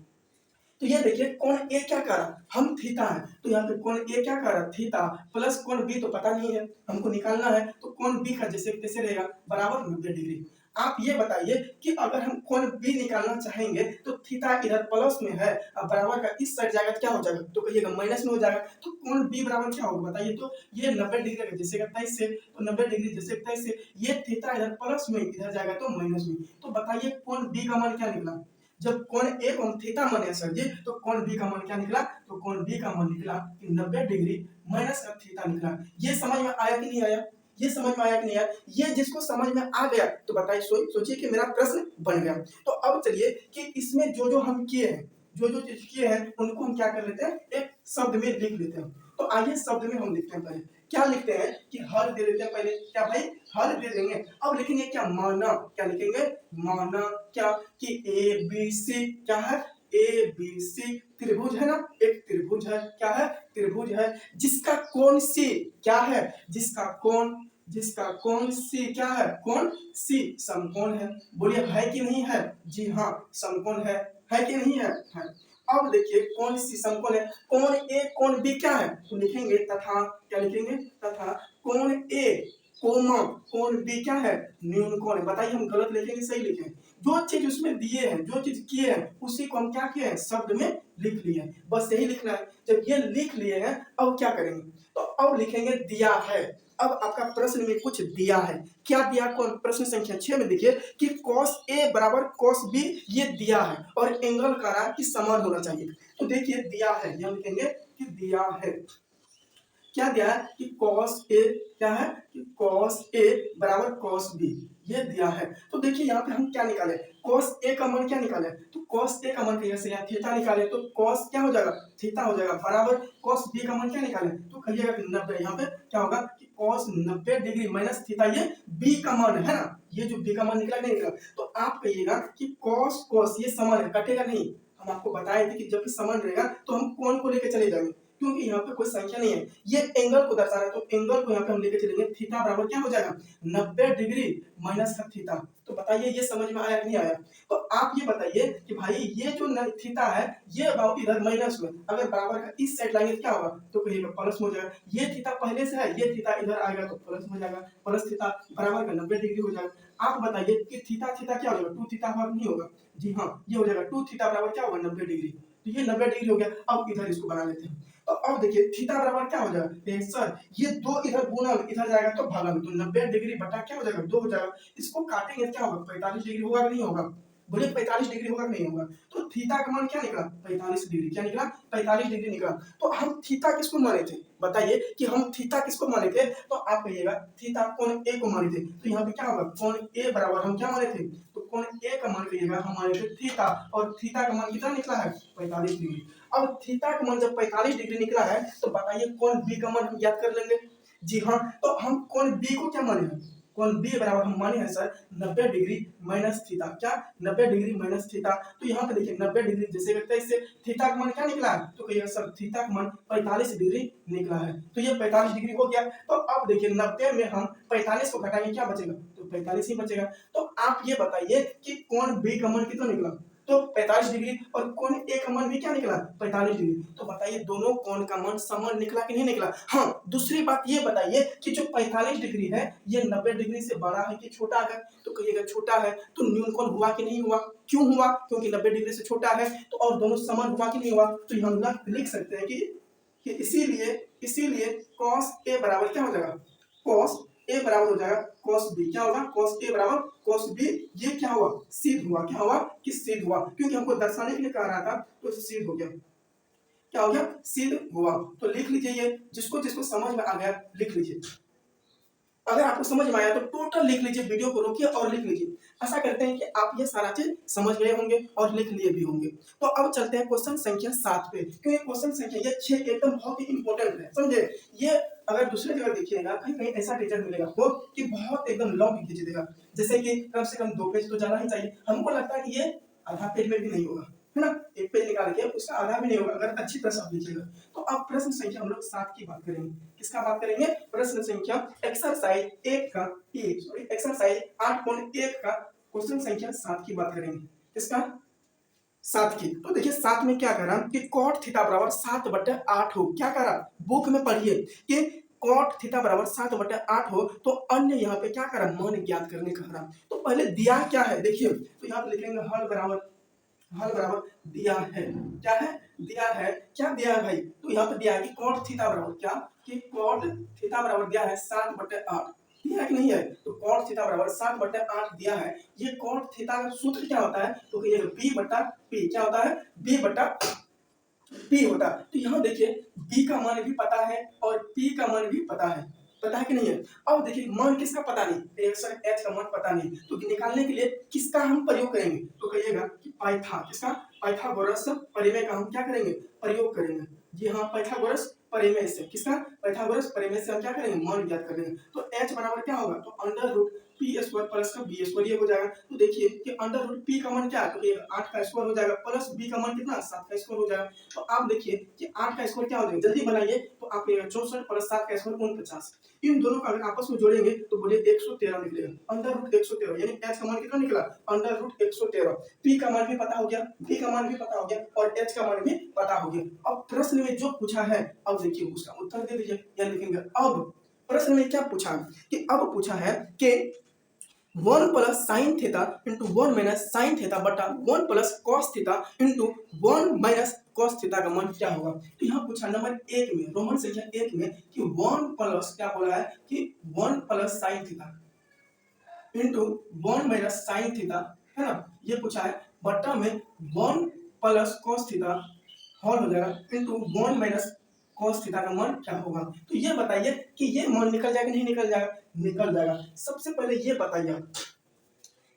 तो ये देखिए कोण ए क्या कर रहा, हम थीटा है, तो यहाँ पे कोण ए क्या कर रहा? थीटा प्लस कोण बी तो पता नहीं है, हमको निकालना है। तो कोण बी का जैसे कैसे रहेगा? बराबर 90 डिग्री। आप ये बताइए कि अगर हम कोण बी निकालना चाहेंगे तो थीटा इधर प्लस में है, अब बराबर का इस साइड जाएगा तो क्या हो जाएगा? तो कहिएगा माइनस में हो जाएगा। तो कोण बी बराबर क्या होगा बताइए। तो ये 90 डिग्री का जैसे 23 से, तो 90 डिग्री जैसे 23 से, ये थीटा इधर प्लस में इधर जाएगा तो माइनस में। तो बताइए कोण बी का मान क्या निकला? जब कोण ए को हम थीटा माने सर जी, तो कोण बी का मान क्या निकला? तो कोण बी का मान निकला कि 90 डिग्री माइनस का थीटा निकला। ये समझ में आया कि नहीं आया? ये समझ में आया कि नहीं आया? ये जिसको समझ में आ गया तो बताइए, सोचिए कि मेरा प्रश्न बन गया। तो अब चलिए कि इसमें जो जो हम किए हैं, जो जो चीज किए हैं उनको हम क्या कर लेते हैं? एक शब्द में लिख लेते हैं। तो आइए शब्द में हम लिखते हैं। पहले क्या लिखते हैं कि हल दे देते हैं। पहले क्या भाई? हल दे देंगे। अब लिखेंगे क्या? माना। क्या लिखेंगे? माना क्या कि ए बी सी क्या है? ए बी सी त्रिभुज है ना, एक त्रिभुज है। क्या है? त्रिभुज है जिसका कोण सी क्या है? जिसका कोण सी क्या है? कोण सी समकोण है। बोलिए है कि नहीं है? जी हाँ समकोण है कि नहीं है? है। अब देखिए कौन सी समकोण है? कोण ए कोण बी क्या है? तो लिखेंगे तथा, क्या लिखेंगे? तथा कोण ए कोमा कोण बी क्या है? न्यून कोण है। बताइए हम गलत लिखेंगे सही लिखें? जो चीज उसमें दिए हैं, जो चीज किए हैं उसी को हम क्या किए हैं? शब्द में लिख लिए हैं। बस यही लिखना है। जब ये लिख लिए हैं अब क्या करेंगे? तो अब लिखेंगे दिया है। अब आपका प्रश्न में कुछ दिया है। क्या दिया? कौन? प्रश्न संख्या 6 में देखिए कि cos A बराबर cos B ये दिया है और एंगल का रहा कि समान होना चाहिए। तो देखिए दिया है, यहां लिखेंगे कि दिया है। क्या दिया है कि cos A क्या है कि cos A बराबर cos B ये दिया है। तो देखिए यहाँ पे हम क्या निकाले? cos A का मान क्या निकाले? तो cos A का मान कैसे? यहाँ थीटा निकाले तो cos क्या हो जाएगा? थीटा हो जाएगा बराबर cos B का मान क्या निकाले? तो कहिएगा कि 90। यहाँ पे क्या होगा कि cos 90 डिग्री माइनस थीटा, ये b का मान है ना, ये जो b का मान निकला नहीं निकला, तो आप कहिएगा कि cos cos ये समान है, कटेगा नहीं। हम आपको बताए थे कि जब भी समान रहेगा तो हम कोण को लेकर चले जाएंगे, क्योंकि यहाँ पे कोई संख्या नहीं है, ये एंगल को दर्शा रहा है, तो एंगल को यहाँ पे हम लेके चलेंगे। थीटा बराबर क्या हो जाएगा 90 डिग्री माइनस का थीटा। तो बताइए ये समझ में आया कि नहीं आया। तो आप ये बताइए कि भाई ये जो थीटा है ये अबाउट इधर माइनस में, अगर बराबर का इस साइड लाएंगे तो क्या होगा, तो कहिएगा प्लस हो जाएगा। ये थीटा पहले से है, ये थीटा इधर आएगा तो प्लस हो जाएगा, प्लस थीटा बराबर का 90 डिग्री हो जाएगा। आप बताइए कि थीटा थीटा क्या हो जाएगा, 2 थीटा होगा नहीं होगा, जी हाँ ये हो जाएगा 2 थीटा बराबर क्या होगा 90 डिग्री। तो ये 90 डिग्री हो गया। अब इधर इसको बना लेते हैं, तो अब देखिए थीटा बराबर क्या हो जाएगा सर, ये 2 इधर गुना इधर जाएगा तो भागा में, तो 90 डिग्री बटा क्या हो जाएगा 2 हो जाएगा। इसको काटेंगे क्या होगा 45 डिग्री होगा कि नहीं होगा, बोले 45 डिग्री होगा कि नहीं होगा। तो थीटा का मान क्या निकला 45 डिग्री, क्या निकला 45 डिग्री निकला। तो हम थीटा किसको माने थे, बताइए कि हम थीटा किसको माने थे, तो आप कहिएगा थीटा कोण ए को माने थे। तो यहाँ पे क्या होगा कोण ए बराबर हम क्या माने थे, तो कोण ए का मान कहिएगा हम माने थे थीटा, और थीटा का मान कितना निकला है 45 डिग्री। अब थीटा का मान जब 45 डिग्री निकला है तो बताइए कोण बी का मान हम ज्ञात कर लेंगे। जी हाँ, तो हम कोण बी को क्या माने हैं, कोण बी बराबर हम माने हैं सर 90 डिग्री माइनस थीटा, क्या 90 डिग्री माइनस थीटा। तो यहाँ पे देखिए 90 डिग्री जैसे करते हैं इससे थीटा का मान क्या निकला है, तो कहिएगा सर थीटा का मान 45 डिग्री निकला है। तो ये 45 डिग्री हो गया। तो अब देखिए 90 में हम 45 को घटाएंगे क्या बचेगा, तो 45 ही बचेगा। तो आप ये बताइए कि कोण बी का मान कितना निकला, तो 45 डिग्री, और कोण ए का मान भी क्या निकला 45 डिग्री। तो बताइए दोनों कोण का मान समान निकला कि नहीं निकला। हाँ, दूसरी बात ये बताइए कि जो 45 डिग्री है ये 90 डिग्री से बड़ा है कि छोटा है, तो कहिएगा छोटा है। तो न्यून कोण हुआ कि नहीं हुआ, क्यों हुआ, क्योंकि 90 डिग्री से छोटा है। तो और दोनों समान हुआ कि नहीं हुआ, तो हम लिख सकते हैं कि इसीलिए cos a बराबर क्या हो जाएगा, cos a बराबर हो जाएगा cos b, क्या होगा cos a बराबर cos b। ये क्या हुआ सिद्ध हुआ, क्या हुआ कि सिद्ध हुआ, क्योंकि हमको दर्शाने के लिए कह रहा था तो सिद्ध हो गया, क्या हो गया सिद्ध हुआ। तो लिख लीजिए, ये जिसको जिसको समझ में आ गया लिख लीजिए। अगर आपको समझ में आया तो टोटल लिख लीजिए, वीडियो को रोकिए और लिख लीजिए। आशा करते हैं कि आप ये सारा चीज समझ गए होंगे और लिख लिए भी होंगे। तो अब चलते हैं क्वेश्चन संख्या 7 पे, क्योंकि क्वेश्चन संख्या ये 6 एकदम बहुत ही इंपॉर्टेंट है, समझे। ये अगर दूसरे जगह देखिएगा कहीं कहीं ऐसा टीचर मिलेगा आपको कि बहुत एकदम लॉन्ग खींच देगा, जैसे कि कम से कम 2 पेज तो जाना ही चाहिए। हमको लगता है कि ये आधा पेज में भी नहीं होगा, है ना, एक पेज निकाल के उसका आधा भी नहीं होगा अगर अच्छी तरह से आप लिखिएगा। तो अब प्रश्न संख्या हम लोग 7 की बात करेंगे। किसका बात करेंगे, प्रश्न संख्या एक्सरसाइज 1 का एक्सरसाइज 8.1 का क्वेश्चन संख्या 7 की बात करेंगे। किसका 7 की। तो देखिए 7 में क्या करा कि cot थीटा बराबर 7/8 हो, क्या करा बुक में पढ़िए कि cot थीटा बराबर 7/8 हो, तो अन्य यहाँ पे क्या करा मान ज्ञात करने का करा। तो पहले दिया क्या है देखिए, तो यहाँ पे लिखेंगे हल बराबर दिया है, क्या है दिया है, क्या दिया है भाई, तो यहाँ पे दिया है कि cot थीटा बराबर क्या, कि cot थीटा बराबर दिया है 7/8, दिया है कि नहीं है, तो cot थीटा बराबर 7/8 दिया है। ये cot थीटा का सूत्र क्या होता है, तो ये b/p, क्या होता है b/p होता है। तो यहाँ देखिए b का मान भी पता है और p का मान भी पता है कि नहीं है। अब देखिए मान किसका पता नहीं, h का मान पता नहीं, तो निकालने के लिए किसका हम प्रयोग करेंगे, तो कहिएगा कि पाइथागोरस प्रमेय का हम क्या करेंगे प्रयोग करेंगे। जी हाँ, पाइथागोरस प्रमेय से, किसका पाइथागोरस प्रमेय से हम क्या करेंगे मान ज्ञात करेंगे। तो h बराबर क्या होगा, तो under root P square plus का बी स्क्वायर ये हो जाएगा। तो देखिए कि अंडर रूट पी का मान क्या है, तो ये 8 का स्क्वायर हो जाएगा, प्लस बी का मान कितना 7 का स्क्वायर हो जाएगा। तो आप देखिए कि 8 का स्क्वायर क्या हो जाएगा, जल्दी बनाइए, तो आप 64 प्लस 7 का स्क्वायर 49, इन दोनों को अगर आपस में जोड़ेंगे तो बोलिए 113 निकलेगा, अंडर रूट 113, यानी h का मान कितना निकला अंडर रूट 113। p का मान भी पता हो गया, b का मान भी पता हो गया और h का मान भी पता हो गया। अब प्रश्न में जो पूछा है अब देखिए उसका उत्तर दे दीजिए, या लिखेंगे अब प्रश्न में क्या पूछा कि अब पूछा है कि 1 plus sine theta into 1 minus sine theta बटा 1 plus cos theta into 1 minus cos theta का मान क्या होगा। तो यहाँ पूछा नंबर 1 में, रोमन संख्या 1 में कि 1 प्लस क्या बोला है कि 1 plus sine theta into 1 minus sine theta, है ना, ये पूछा है, बटा में 1 प्लस कॉस थीटा होल हो जाएगा इंटू 1 माइनस cos थीटा का मान क्या होगा। तो ये बताइए कि ये मान निकल जाएगा नहीं निकल जाएगा, निकल जाएगा। सबसे पहले ये बताइए,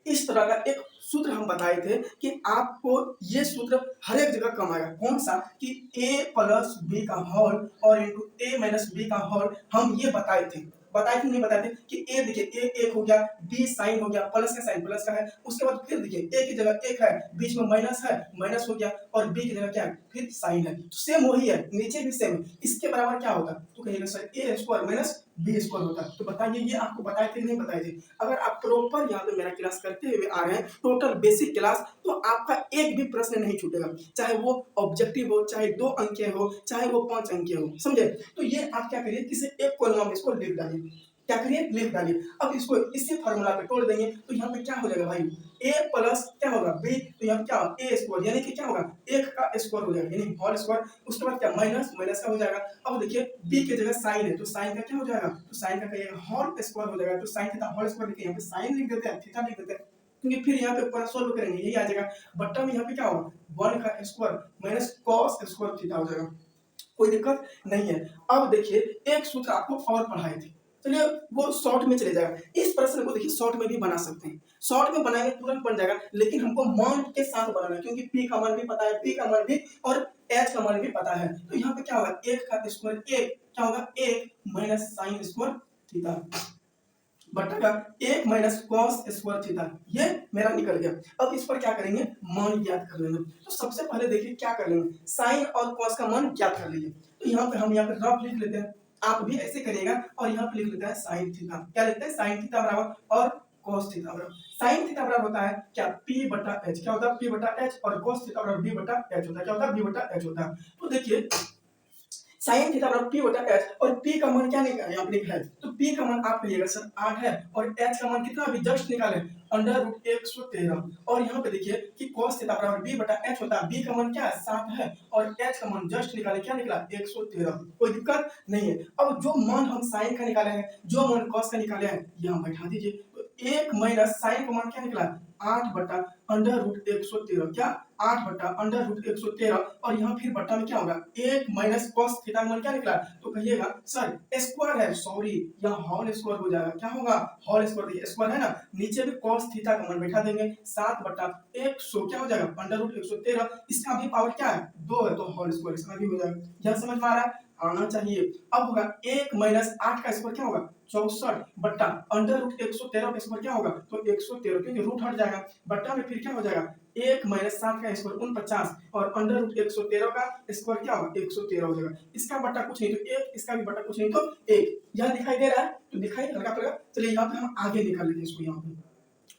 इस तरह का एक सूत्र हम बताए थे कि आपको ये सूत्र हर एक जगह कम आएगा, कौन सा कि a प्लस बी का होल और इंटू a माइनस बी का होल, हम ये बताए थे बताए थे नहीं बताए थे कि ए देखिए ए एक हो गया, बी साइन हो गया, प्लस का साइन प्लस का है, उसके बाद फिर देखिए ए की जगह एक है, बीच में माइनस है, माइनस हो गया, और बी की जगह क्या है फिर साइन है, तो सेम वही है, नीचे भी सेम है, इसके बराबर क्या होता तो कहिएगा सर ए स्क्वायर माइनस बी स्क्वायर होता। तो बताइए ये आपको बताए थे नहीं बताए थे? अगर आप प्रॉपर यहाँ पे मेरा क्लास करते हुए आ रहे हैं, टोटल बेसिक क्लास, तो आपका एक भी प्रश्न नहीं छूटेगा, चाहे वो ऑब्जेक्टिव हो, चाहे 2 अंक के हो, चाहे वो 5 अंक के हो, समझे? तो ये आप क्या करिए, किसी एक कॉलम में इसको लिख डालिए, क्या करिए लिख डालिए। अब इसको इसी फार्मूला पे तोड़ देंगे तो यहाँ पे क्या हो जाएगा भाई, a प्लस क्या होगा b, तो यहाँ क्या a स्क्वायर यानी कि क्या होगा एक का स्क्वायर हो जाएगा यानी होल स्क्वायर, उसके बाद क्या माइनस माइनस का हो जाएगा। अब देखिए b की जगह साइन है तो साइन का क्या हो जाएगा, तो साइन का कहिएगा होल स्क्वायर हो जाएगा, तो साइन थीटा होल स्क्वायर लिखिए, यहाँ पे साइन लिख देते हैं, थीटा लिख देते हैं, क्योंकि फिर यहाँ पे पूरा सोल्व करेंगे यही आ जाएगा, बट्टा में यहाँ पे क्या होगा 1 का square minus cos square theta हो जाएगा, कोई दिक्कत नहीं है। अब देखिए एक सूत्र आपको और पढ़ाए थे, चलिए वो शॉर्ट में चले जाएगा, इस प्रश्न को देखिए शॉर्ट में भी बना सकते हैं, शॉर्ट में बनाएंगे तुरंत बन जाएगा, लेकिन हमको मान के साथ बनाना है क्योंकि p का मान भी पता है, p का मान भी और h का मान भी पता है। तो यहाँ पे क्या होगा एक का स्क्वायर एक क्या होगा एक माइनस साइन स्क्वायर थीटा बटा का एक माइनस कॉस स्क्वायर थीटा, ये मेरा निकल गया। अब इस पर क्या करेंगे मान ज्ञात कर लेंगे। तो सबसे पहले देखिए क्या कर लेंगे, साइन और कॉस का मान ज्ञात कर लीजिए। तो यहाँ पे हम यहाँ पे रफ लिख लेते हैं, आप भी ऐसे करिएगा, और यहाँ पे लिख लेते हैं साइन थीटा, क्या लिखते हैं साइन थीटा बराबर और कॉस थीटा बराबर, साइन थीटा बराबर होता है क्या p बटा h, क्या होता है p बटा h, और कॉस थीटा बराबर b बटा h होता है, क्या होता है b बटा h होता है। तो देखिए साइन थीटा बराबर p बटा h, और p का मान क्या यहाँ पे लिखा है, तो p का मान आप कहिएगा सर 8 है, और h का मान कितना अभी जस्ट निकाले अंडर रूट 113, और यहाँ पे देखिए कि cos थीटा बराबर b बटा h होता है, b का मान क्या है 7 है, और h का मान जस्ट निकाले क्या निकला 113, कोई दिक्कत नहीं है। अब जो मान हम साइन का निकाले हैं, जो मान cos का निकाले हैं, यहाँ बैठा दीजिए, तो 1 माइनस साइन का मान क्या निकला 8 बटा अंडर रूट 113, क्या 8 बटा अंडर रूट 113, और यहाँ फिर बट्टा में क्या होगा 1 माइनस कॉस थीटा का मान क्या निकला, तो कहिएगा सर स्क्वायर है, सॉरी यहाँ होल स्क्वायर हो जाएगा, क्या होगा होल स्क्वायर, देखिए स्क्वायर है ना, नीचे भी कॉस थीटा का मान बैठा देंगे 7 बटा 100 क्या हो जाएगा अंडर रूट 113, इसका भी पावर क्या है 2 है, तो होल स्क्वायर इसका भी हो जाएगा। यह समझ में आ रहा है, आना चाहिए। अब होगा 1 माइनस 8 का स्क्वायर क्या होगा 64 बट्टा अंडर रूट 113 का स्क्वायर क्या होगा, तो 113 क्योंकि रूट हट जाएगा, बट्टा में फिर क्या हो जाएगा 1 माइनस 7 का स्क्वायर 49, और अंडर रूट 113 का स्क्वायर क्या होगा 113 हो जाएगा, इसका बट्टा कुछ नहीं तो 1, इसका भी बट्टा कुछ नहीं तो 1, यह दिखाई दे रहा है, तो दिखाई हल्का पड़ेगा। चलिए यहाँ पे हम आगे निकाल लेंगे इसको, यहाँ पे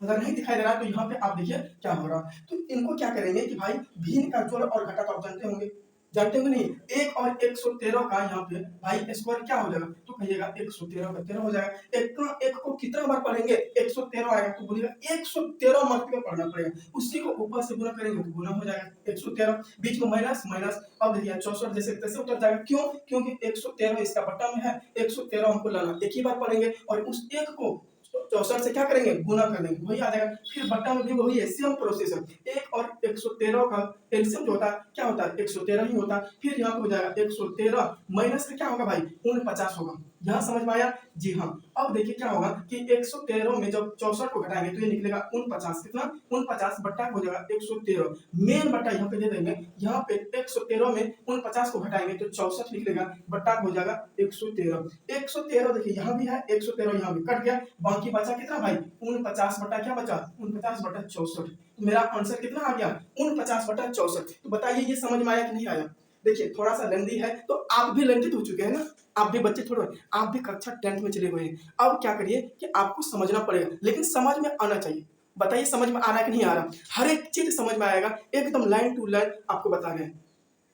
अगर नहीं दिखाई दे रहा तो यहाँ पे आप देखिए क्या हो रहा है। तो इनको क्या करेंगे कि भाई भिन्न का जोड़ और घटा तो आप जानते होंगे, जानते होंगे नहीं, 1 और 113 का यहाँ पे भाई स्क्वायर क्या हो जाएगा, तो कहिएगा 113 का 13 हो जाएगा, एक का एक को कितना बार पढ़ेंगे 113 आएगा, तो बोलिएगा 113 मरतबा पढ़ना पड़ेगा, उसी को ऊपर से गुना करेंगे तो गुना हो जाएगा 113, बीच में माइनस माइनस, अब देखिए 64 जैसे तैसे उतर जाएगा, क्यों क्योंकि 113 इसका बट्टा में है, 113 हमको लाना एक ही बार पढ़ेंगे, और उस एक को 64 से क्या करेंगे गुना कर देंगे, वही आ जाएगा, फिर बट्टा में भी वही है, सेम प्रोसेस है, 1 और 113 का एलसीएम जो होता है क्या होता है 113 ही होता है, फिर यहाँ पे हो जाएगा 113 माइनस का क्या होगा भाई 49 होगा, यहाँ समझ में आया जी हाँ। अब देखिए क्या होगा कि 113 में जब 64 को घटाएंगे तो ये निकलेगा 49, कितना 49 बट्टा हो जाएगा 113, मेन बट्टा यहाँ पे दे देंगे, यहाँ पे 113 में 49 को घटाएंगे तो 64 निकलेगा, बट्टा हो जाएगा 113, 113 देखिए यहाँ भी है 113 यहाँ भी कट गया, बाकी बचा कितना भाई 49 बट्टा क्या बचा 49 बट्टा 64, तो मेरा आंसर कितना आ गया 49 बट्टा 64। तो बताइए ये समझ में आया कि नहीं आया? देखिए थोड़ा सा लेंदी है, तो आप भी लेंदी हो चुके हैं ना, आप भी बच्चे थोड़े, आप भी कक्षा 10th में चले हुए हैं, अब क्या करिए कि आपको समझना पड़ेगा, लेकिन समझ में आना चाहिए। बताइए समझ में आ रहा है कि नहीं आ रहा? हर एक चीज समझ में आएगा, एकदम लाइन टू लाइन आपको बता रहे हैं,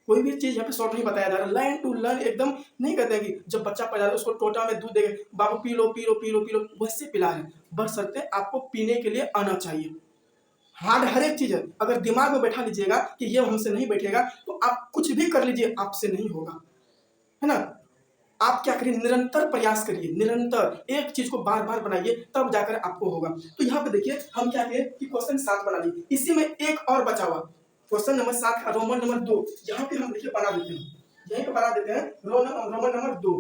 कोई भी चीज यहाँ पे शॉर्ट नहीं बताया जा रहा, लाइन टू लाइन एकदम नहीं कहते हैं कि जब बच्चा पैदा हो उसको टोटा में दूध देंगे बाबू P low P low P low P low, वैसे पिला रहे हैं, बशर्ते आपको पीने के लिए आना चाहिए। हार्ड हर एक चीज है, अगर दिमाग में बैठा लीजिएगा कि ये हमसे नहीं बैठेगा तो आप कुछ भी कर लीजिए आपसे नहीं होगा, है ना। आप क्या करिए निरंतर प्रयास करिए, निरंतर एक चीज को बार बार बनाइए, तब जाकर आपको होगा। तो यहाँ पे देखिए हम क्या किए कि क्वेश्चन 7 बना लिए, इसी में एक और बचा हुआ क्वेश्चन नंबर 7 का रोमन नंबर 2, यहाँ पे हम देखिए बना देते हैं, यहीं पे बना देते हैं रोमन नंबर 2,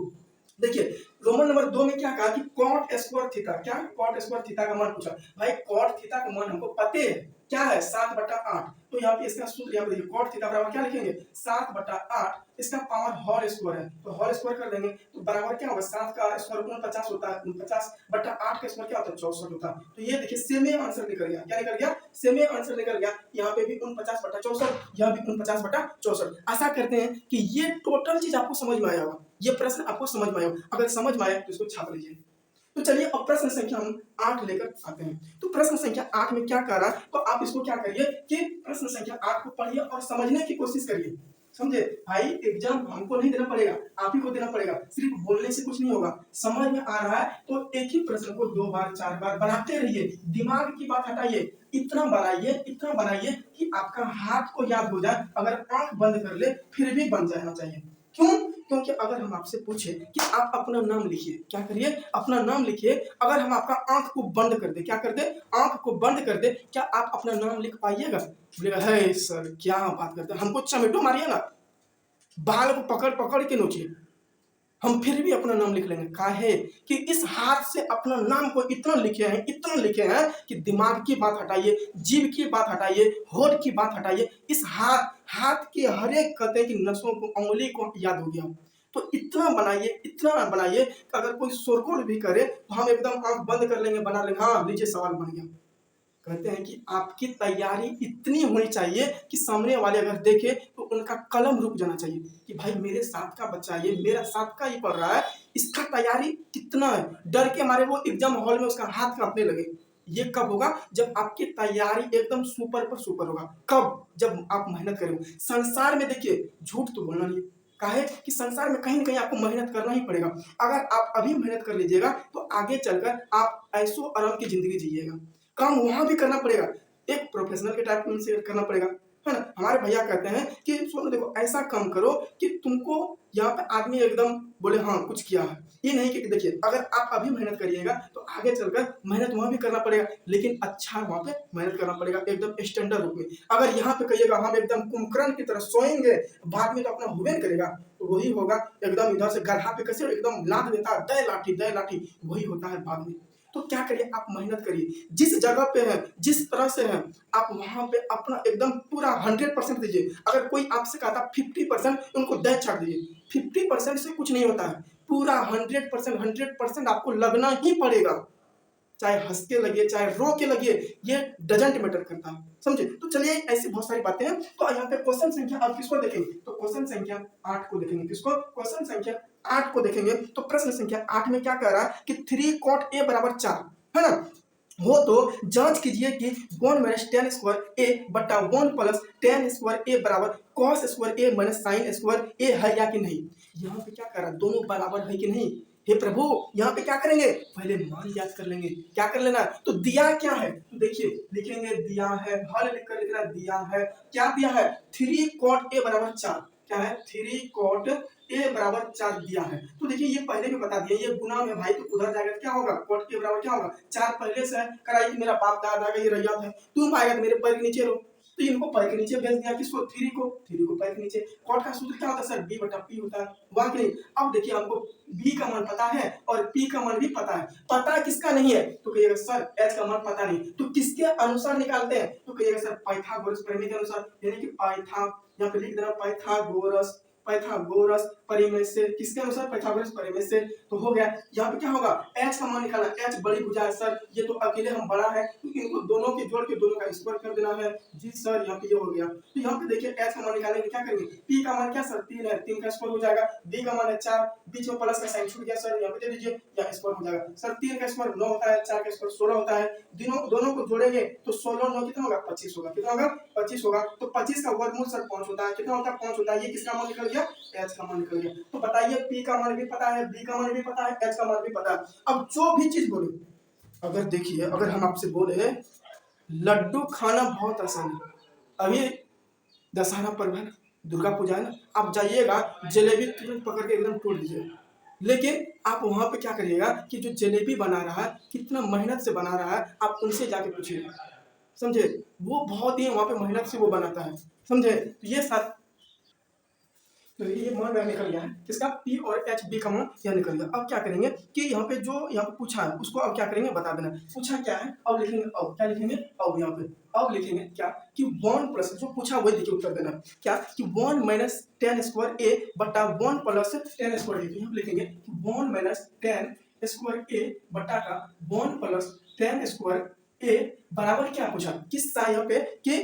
देखिए रोमन नंबर 2 में क्या कहा कि कॉट स्क्वायर थीटा, क्या कॉट स्क्वायर थीटा का मान पूछा। भाई कॉट थीटा का मान हमको पता है क्या है 7/8। तो यहाँ पे इसका सूत्र यहाँ पे देखिए कॉट थीटा बराबर क्या लिखेंगे 7/8, इसका पावर होल स्क्वायर है तो होल स्क्वायर कर देंगे तो बराबर क्या होगा 7 का स्क्वायर 49 होता है, 49/8 का स्क्वायर क्या होता है 64 होता है। तो ये देखिए सेम आंसर निकल गया, क्या निकल गया सेम आंसर निकल गया। यहाँ पे भी 49/64, यहाँ भी 49/64। आशा करते हैं कि ये टोटल चीज आपको समझ में आया होगा, ये प्रश्न आपको समझ में आया, अगर समझ में आया तो इसको छाप लीजिए। तो चलिए अब प्रश्न संख्या हम 8 लेकर आते हैं। तो प्रश्न संख्या 8 में क्या कह रहा है, तो आप इसको क्या करिए कि प्रश्न संख्या 8 को पढ़िए और समझने की कोशिश करिए। समझे भाई, एग्जाम हमको नहीं देना पड़ेगा, आप ही को देना पड़ेगा, सिर्फ बोलने से कुछ नहीं होगा। समझ में आ रहा है तो एक ही प्रश्न को 2 बार 4 बार बनाते रहिए, दिमाग की बात हटाइए, इतना बनाइए कि आपका हाथ को याद हो जाए, अगर आंख बंद कर ले फिर भी बन जाना चाहिए। क्यों? क्योंकि अगर हम आपसे पूछे कि आप अपना नाम लिखिए, क्या करिए अपना नाम लिखिए, अगर हम आपका आंख को बंद कर दे, क्या कर दे आंख को बंद कर दे, क्या आप अपना नाम लिख पाइएगा? बोलेगा है सर क्या बात करते हैं, हमको चमेटो मारिए ना, बाल को पकड़ पकड़ के नोचिए, हम फिर भी अपना नाम लिख लेंगे। काहे कि इस हाथ से अपना नाम को इतना लिखे हैं कि दिमाग की बात हटाइए, जीभ की बात हटाइए, होठ की बात हटाइए, इस हाथ के हर एक कतई की नसों को, उंगली को याद हो गया। तो इतना बनाइए कि अगर कोई शोरगुल भी करे तो हम एकदम आंख बंद कर लेंगे, बना लेंगे, हाँ लीजिए सवाल बन गया। कहते हैं कि आपकी तैयारी इतनी होनी चाहिए कि सामने वाले अगर देखे तो उनका कलम रुक जाना चाहिए कि भाई मेरे साथ का बच्चा, ये मेरा साथ का ही पढ़ रहा है, इसका तैयारी कितना है, डर के मारे वो एग्जाम हॉल में उसका हाथ कांपने लगे। ये कब होगा? जब आपकी तैयारी एकदम सुपर पर सुपर होगा। कब? जब आप मेहनत करेंगे। संसार में देखिए झूठ तो बोलना नहीं, काहे कि संसार में कहीं ना कहीं आपको मेहनत करना ही पड़ेगा। अगर आप अभी मेहनत कर लीजिएगा तो आगे चलकर आप ऐसो आराम की जिंदगी जिएगा। काम वहां भी करना पड़ेगा, एक प्रोफेशनल के टाइप से करना पड़ेगा, है ना। हमारे भैया कहते हैं कि सुनो देखो ऐसा काम करो कि तुमको यहाँ पे आदमी एकदम बोले हाँ कुछ किया है। ये नहीं कि देखिए अगर आप अभी मेहनत करिएगा तो आगे चलकर मेहनत वहां भी करना पड़ेगा, लेकिन अच्छा वहां पे मेहनत करना पड़ेगा एकदम स्टैंडर्ड रूप में। अगर यहाँ पे कहिएगा हम एकदम कुंभकर्ण की तरह सोएंगे, बाद में तो अपना हुए करेगा, तो वही होगा एकदम इधर से गड्ढा पे कैसे एकदम लाद देता है, दे लाठी, वही होता है बाद में। तो क्या करिए आप मेहनत करिए, जिस जगह पे है जिस तरह से है आप वहां पे अपना एकदम पूरा 100% दीजिए। अगर कोई आपसे कहता 50%, उनको दे छाड़ दीजिए। 50% से कुछ नहीं होता है, पूरा 100% आपको लगना ही पड़ेगा, चाहे हंस के लगे चाहे रो के लगे, ये डजेंट मैटर करता, समझे। तो चलिए ऐसी बहुत सारी बातें हैं। तो यहाँ पे क्वेश्चन संख्या आप किसको देखेंगे, तो क्वेश्चन संख्या 8 को देखेंगे। किसको? क्वेश्चन संख्या 8 को देखेंगे। तो प्रश्न संख्या 8 में क्या कह रहा है कि 3 cot a बराबर 4, है ना, हो तो जांच कीजिए कि 1 माइनस टेन स्क्वायर ए बटा 1 प्लस टेन स्क्वायर ए बराबर कॉस स्क्वायर ए माइनस साइन स्क्वायर ए है या कि नहीं। यहाँ पे क्या कर रहा है, दोनों बराबर है कि नहीं। हे प्रभु, यहाँ पे क्या करेंगे, पहले मान याद कर लेंगे। क्या कर लेना, तो दिया क्या है, तो देखिए लिखेंगे दिया है, हल लिखकर लिखना दिया है, क्या दिया है 3 cot a बराबर 4, क्या है 3 cot a बराबर 4 दिया है। तो देखिए ये पहले भी बता दिया, ये गुना में भाई तो उधर जाएगा क्या होगा, cot a बराबर क्या होगा 4 पहले से है, कराई कि मेरा बाप दादा का ये रैयत है, तुम आएगा तो मेरे पैर के नीचे रहो, तो इनको पैर के नीचे भेज दिया, किसको 3 को पैर के नीचे। कॉट का सूत्र क्या होता है सर, b बटा p होता है, वहां के नहीं। अब देखिए हमको b का मान पता है और p का मान भी पता है, पता किसका नहीं है, तो कहिएगा सर h का मान पता नहीं, तो किसके अनुसार निकालते हैं, तो कहिएगा सर पाइथागोरस प्रमेय के अनुसार, यानी कि यहाँ पे लिख देना पाइथागोरस परिमेय से, किसके अनुसार पाइथागोरस परिमेय से। तो हो गया, यहाँ पे क्या होगा h का मान निकालना, h बड़ी भुजा है सर, ये तो अकेले हम बड़ा है, तो इनको दोनों के जोड़ के दोनों का स्क्वायर कर देना है जी सर, यहाँ पे ये हो गया। तो यहाँ पे देखिए h का मान निकालने के क्या करेंगे, p का मान क्या सर 3 है, 3 का स्क्वायर हो जाएगा, b का मान है 4, बीच में प्लस का साइन छूट गया सर, यहाँ पे दे दीजिए, यहाँ स्क्वायर हो जाएगा सर, 3 का स्क्वायर 9 होता है, 4 का स्क्वायर 16 होता है, दोनों को जोड़ेंगे तो 16 9 कितना होगा 25 होगा, कितना होगा 25 होगा। तो 25 का वर्गमूल सर 5 होता है, कितना होता है 5 होता है, ये किसका मान निकल गया h का मान निकल गया। तो बताइए p का मान भी पता है, b का मान भी पता है, h का मान भी पता है। अब जो भी चीज बोले, अगर देखिए अगर हम आपसे बोले लड्डू खाना बहुत आसान है, अभी दशहरा पर्व है ना, दुर्गा पूजा है ना, आप जाइएगा जलेबी तुरंत पकड़ के एकदम तोड़ दीजिएगा, लेकिन आप वहां पे क्या करिएगा कि जो जलेबी बना रहा है कितना मेहनत से बना रहा है, आप उनसे जाके पूछिएगा, समझे, वो बहुत ही वहां पे मेहनत से वो बनाता है, समझे। तो ये साथ तो ये मान यहाँ निकल गया है किसका, P और H B का मान यहाँ निकल गया। अब क्या करेंगे कि यहाँ पे जो यहाँ पे पूछा है उसको अब क्या करेंगे बता देना। पूछा क्या है, अब लिखेंगे, अब क्या लिखेंगे, अब यहाँ पे अब लिखेंगे क्या कि 1 प्लस जो पूछा वही देखिए उत्तर देना क्या कि 1 माइनस 10 स्क्वायर ए बटा 1 प्लस 10 स्क्वायर ए। यहाँ पे लिखेंगे कि 1 माइनस 10 स्क्वायर ए बटा का 1 प्लस 10 स्क्वायर ए बराबर क्या पूछा किस सा यहाँ पे कि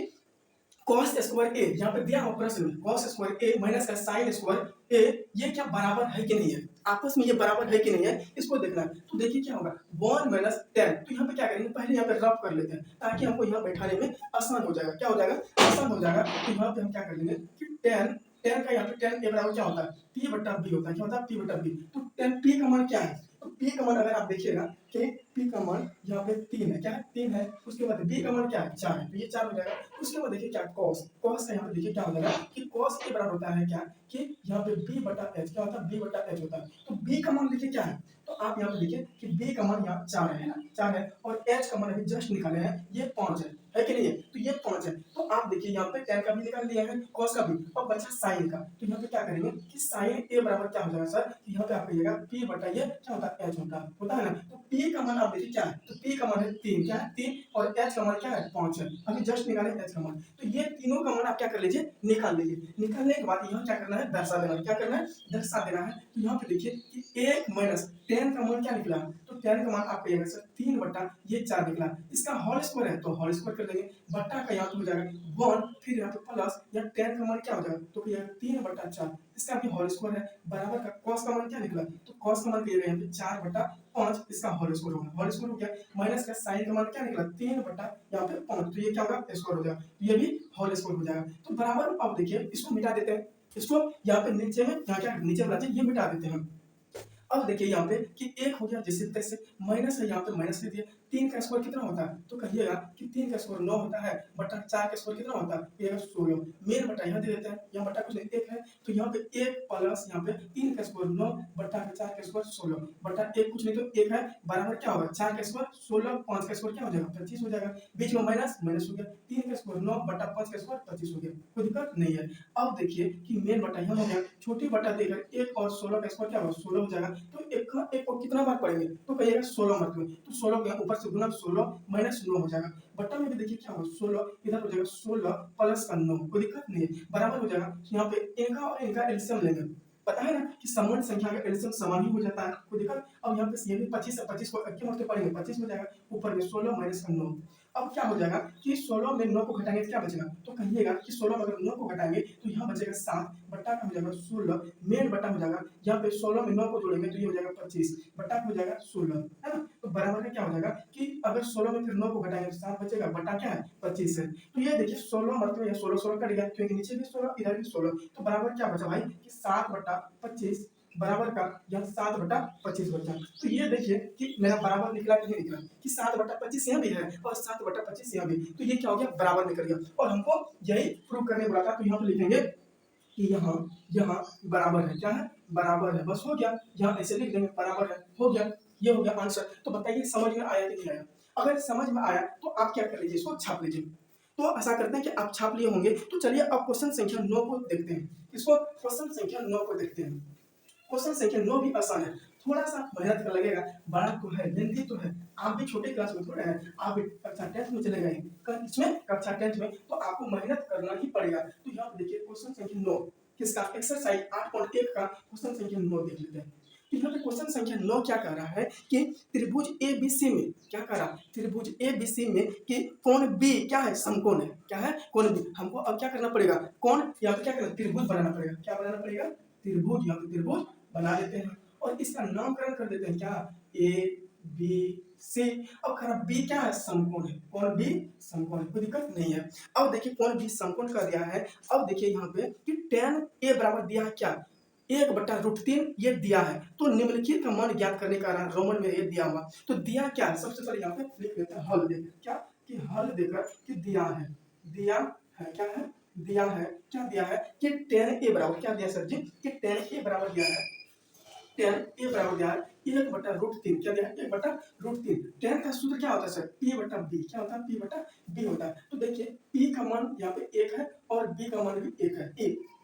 cos स्क्वायर ए, यहाँ पे दिया हुआ प्रश्न में cos स्क्वायर ए माइनस का sin स्क्वायर ए, ये क्या बराबर है कि नहीं है, आपस में ये बराबर है कि नहीं है इसको देखना है। तो देखिए क्या होगा 1 माइनस 10, तो यहाँ पे क्या करेंगे पहले यहाँ पे रफ कर लेते हैं ताकि हमको यहाँ बैठाने में आसान हो जाएगा। क्या हो जाएगा, आसान हो जाएगा। तो यहाँ पे हम क्या कर लेंगे कि 10 का यहाँ पे 10 के बराबर क्या होता है, p बटा b होता है। क्या होता है, p बटा b। तो 10 p का मान क्या है, तो p का मान अगर आप देखिएगा कि p का मान यहाँ पे 3 है, क्या है 3 है। उसके बाद b का मान क्या है 4 है, तो ये 4 हो जाएगा। उसके बाद देखिए क्या cos का यहाँ पे देखिए क्या हो जाएगा कि cos के बराबर होता है क्या कि यहाँ पे b बटा h, क्या होता है b बटा h होता है। तो b का मान देखिए क्या है, तो आप यहाँ पे देखिए कि b का मान यहाँ 4 है ना, 4 है और h का मान अभी जस्ट निकाले हैं ये 5 है कि नहीं है, तो ये 5 है। तो आप देखिए यहाँ पे tan का भी निकाल लिया है cos का भी, और बचा sin का। तो यहाँ पे क्या करेंगे कि sin a बराबर क्या हो जाएगा सर, कि यहाँ पे आप कहिएगा p बटा ये क्या होता है h होता है ना। तो p का मान आप देखिए क्या है, तो p का मान है 3, क्या है 3, और h का मान क्या है 5 है। अभी जस्ट निकाले h का मान, तो ये तीनों का मान आप क्या कर लीजिए निकाल लीजिए। निकालने के बाद यहाँ क्या करना है दर्शा देना है, क्या करना है दर्शा देना है। तो यहाँ पे देखिए कि 1 माइनस 10 का मान क्या निकला, तो 10 का मान आप कहिएगा सर 3 बटा ये 4 निकला। इसका होल स्क्वायर है तो होल स्क्वायर कर देंगे, बट्टा का यहाँ तो हो जाएगा 1, फिर यहाँ पे प्लस या 10 का मान क्या हो जाएगा, तो कहिएगा 3 बटा 4, इसका भी होल स्क्वायर है बराबर का cos का मान क्या निकला, तो cos का मान कहिएगा यहाँ पे 4 बटा 5, इसका होल स्क्वायर होगा, होल स्क्वायर हो गया। माइनस का sin का मान क्या निकला 3 बटा यहाँ पे 5, तो ये क्या होगा स्क्वायर हो जाएगा, तो ये भी होल स्क्वायर हो जाएगा। तो बराबर अब देखिए इसको मिटा देते हैं, इसको यहाँ पे नीचे में यहाँ क्या नीचे वाला चीज ये मिटा देते हैं। अब देखिए यहाँ पे कि 1 हो गया जैसे तैसे, माइनस है यहाँ पे माइनस ले दिया। 3 का स्क्वायर कितना होता है, तो कहिएगा कि 3 का स्क्वायर 9 होता है, बटा 4 का स्क्वायर कितना होता है, ये 16। मेन बटा यहाँ दे देते हैं, यहाँ बटा कुछ नहीं 1 है, तो यहाँ पे 1 प्लस यहाँ पे 3 का स्क्वायर 9 बटा 4 का स्क्वायर 16 बटा 1 कुछ नहीं तो 1 है, बराबर क्या होगा 4 का स्क्वायर 16, 5 का स्क्वायर क्या हो जाएगा 25 हो जाएगा। बीच में माइनस माइनस हो गया, 3 का स्क्वायर 9 बटा 5 का स्क्वायर 25 हो गया, कोई दिक्कत नहीं है। अब देखिए कि मेन बटा यहाँ हो गया, छोटी बटा देकर 1 और 16 का स्क्वायर क्या होगा 16 हो जाएगा। तो एक को कितना बार पढ़ेंगे, तो कहिएगा 16 मार्क में, तो 16 के ऊपर से गुना 16 माइनस 9 हो जाएगा। बट्टा में भी देखिए क्या होगा 16 इधर हो जाएगा 16 प्लस का 9, कोई दिक्कत नहीं है, बराबर हो जाएगा। यहाँ पे इनका और इनका एलसीएम लेंगे, पता है ना कि समान संख्या का एलसीएम समान ही हो जाता है, कोई दिक्कत। अब यहाँ पे ये भी 25 है, 25 को क्यों मत पढ़ेंगे 25 हो जाएगा, ऊपर में 16 माइनस का 9। अब क्या हो जाएगा कि 16 में 9 को घटाएंगे तो क्या बचेगा, तो कहिएगा कि 16 में अगर 9 को घटाएंगे तो यहाँ बचेगा 7 बट्टा का हो जाएगा 16, मेन बट्टा हो जाएगा। यहाँ पे 16 में 9 को जोड़ेंगे तो ये हो जाएगा 25 बट्टा हो जाएगा 16, है ना। तो बराबर का क्या हो जाएगा कि अगर 16 में फिर 9 को घटाएंगे तो 7 बचेगा, बट्टा क्या है 25 है। तो ये देखिए 16 मतलब ये 16 16 कट गया क्योंकि नीचे भी 16 इधर भी 16, तो बराबर क्या बचा भाई कि 7 बट्टा 25 बराबर का यहाँ 7 बटा 25 बचा। तो ये देखिए कि मेरा बराबर निकला कि नहीं निकला, कि 7 बटा 25 यहाँ भी है और 7 बटा 25 यहाँ भी, तो ये क्या हो गया बराबर निकल गया। और हमको यही प्रूव करने बोला था, तो यहाँ पे लिखेंगे कि यहाँ यहाँ बराबर है, क्या है बराबर है, बस हो गया। यहाँ ऐसे लिख देंगे बराबर है, हो गया, ये हो गया आंसर। तो बताइए समझ में आया कि नहीं आया। अगर समझ में आया तो आप क्या कर लीजिए, इसको छाप लीजिए। तो ऐसा करते हैं कि आप छाप लिए होंगे, तो चलिए अब क्वेश्चन संख्या 9 को देखते हैं। इसको क्वेश्चन संख्या 9 को देखते हैं। क्वेश्चन संख्या 9 भी आसान है, थोड़ा सा मेहनत का लगेगा, बड़ा तो है लेंथी तो है। आप भी छोटे क्लास में थोड़ा है, आप भी कक्षा 10th में चले गए, इसमें कक्षा 10th में, तो आपको मेहनत करना ही पड़ेगा। तो यहाँ पे देखिए क्वेश्चन संख्या 9 किसका, एक्सरसाइज 8.1 का क्वेश्चन संख्या 9 देख लेते हैं। तो यहाँ पे क्वेश्चन संख्या 9 क्या कह रहा है कि त्रिभुज ABC में क्या कह रहा है, त्रिभुज ABC में कि कोण B क्या है समकोण है, क्या है कोण B। हमको अब क्या करना पड़ेगा, कोण यहाँ पे क्या करना त्रिभुज बनाना पड़ेगा, क्या बनाना पड़ेगा त्रिभुज, यहाँ पे त्रिभुज बना देते हैं और इसका नामकरण कर देते हैं क्या ABC। अब खरा B क्या है समकोण है, कोण B समकोण है, कोई दिक्कत नहीं है। अब देखिए कोण B समकोण कर दिया है। अब देखिए यहाँ पे कि tan A बराबर दिया है क्या 1/√3 ये दिया है, तो निम्नलिखित का मान ज्ञात करने का रोमन में ये दिया हुआ। तो दिया क्या है, सबसे पहले यहाँ पे लिख लेते हैं हल देकर, क्या कि हल देकर कि दिया है क्या है दिया है, क्या दिया है कि tan A बराबर क्या दिया सर जी कि tan A बराबर दिया है टेन ए बराबर दिया है 1/√3। क्या दिया है? 1/√3। टेन का सूत्र क्या होता है सर? P/B। क्या होता है? P/B होता है। तो देखिए P का मान यहाँ पे 1 है और B का मान भी 1 है।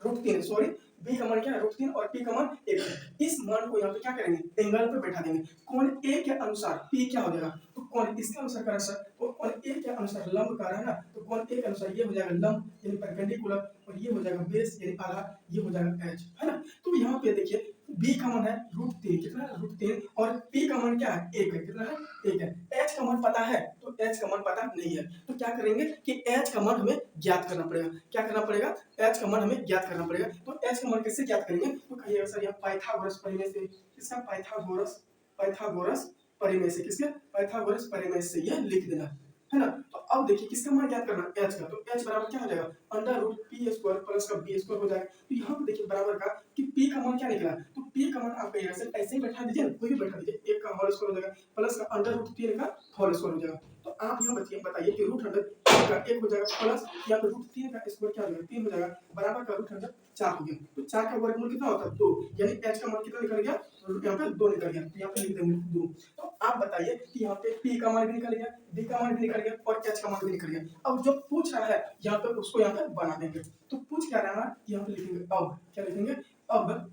√3 सॉरी, B का मान क्या है? √3 और P का मान 1 है। इस मान को यहाँ पे क्या करेंगे? एंगल पे बैठा देंगे। कोण A के अनुसार P क्या हो जाएगा? तो कोण इसके अनुसार करा सर, तो कोण A के अनुसार लंब का है ना, तो कोण A के अनुसार ये हो जाएगा लंब यानी परपेंडिकुलर, और ये हो जाएगा बेस यानी आधा, ये हो जाएगा एच, है ना। तो यहाँ पे देखिए B का मान है √3, कितना है? √3, और P का मान क्या है? 1 है। कितना है? 1 है। H का मान पता है, तो H का मान पता नहीं है, तो क्या करेंगे कि H का मान हमें ज्ञात करना पड़ेगा। क्या करना पड़ेगा? H का मान हमें ज्ञात करना पड़ेगा। तो H का मान कैसे ज्ञात करेंगे? तो कहिएगा सर यहाँ पाइथागोरस प्रमेय से। किसका? पाइथागोरस प्रमेय से। किसके? पाइथागोरस प्रमेय से ये लिख देना, है ना। तो अब देखिए किसका मान ज्ञात करना? H का। तो H बराबर क्या हो जाएगा? √P² प्लस का B² हो जाएगा। तो यहाँ पे देखिए बराबर का कि P का मान क्या निकला? तो P का मान आप कहिएगा सर ऐसे ही बैठा दीजिए, कोई भी बैठा दीजिए, 1 का होल स्क्वायर हो जाएगा प्लस का √3 का होल स्क्वायर हो जाएगा। तो आप यहाँ बताइए कि √100 का 1 हो जाएगा प्लस यहाँ पे √3 का स्क्वायर क्या हो जाएगा? 3 हो जाएगा, बराबर का √100 4 हो गया। तो 4 का वर्गमूल कितना होता है? 2, यानी H का मान कितना निकल गया? यहाँ पे 2 निकल गया, तो यहाँ पे लिख देंगे 2। तो आप बताइए कि यहाँ पे P का मान भी निकल गया, B का मान भी निकल गया और H का मान भी निकल गया। अब जो पूछ रहा है यहाँ पे उसको यहाँ पे बना देंगे। तो पूछ क्या रहा है? यहाँ पे लिखेंगे अब, क्या लिखेंगे? अब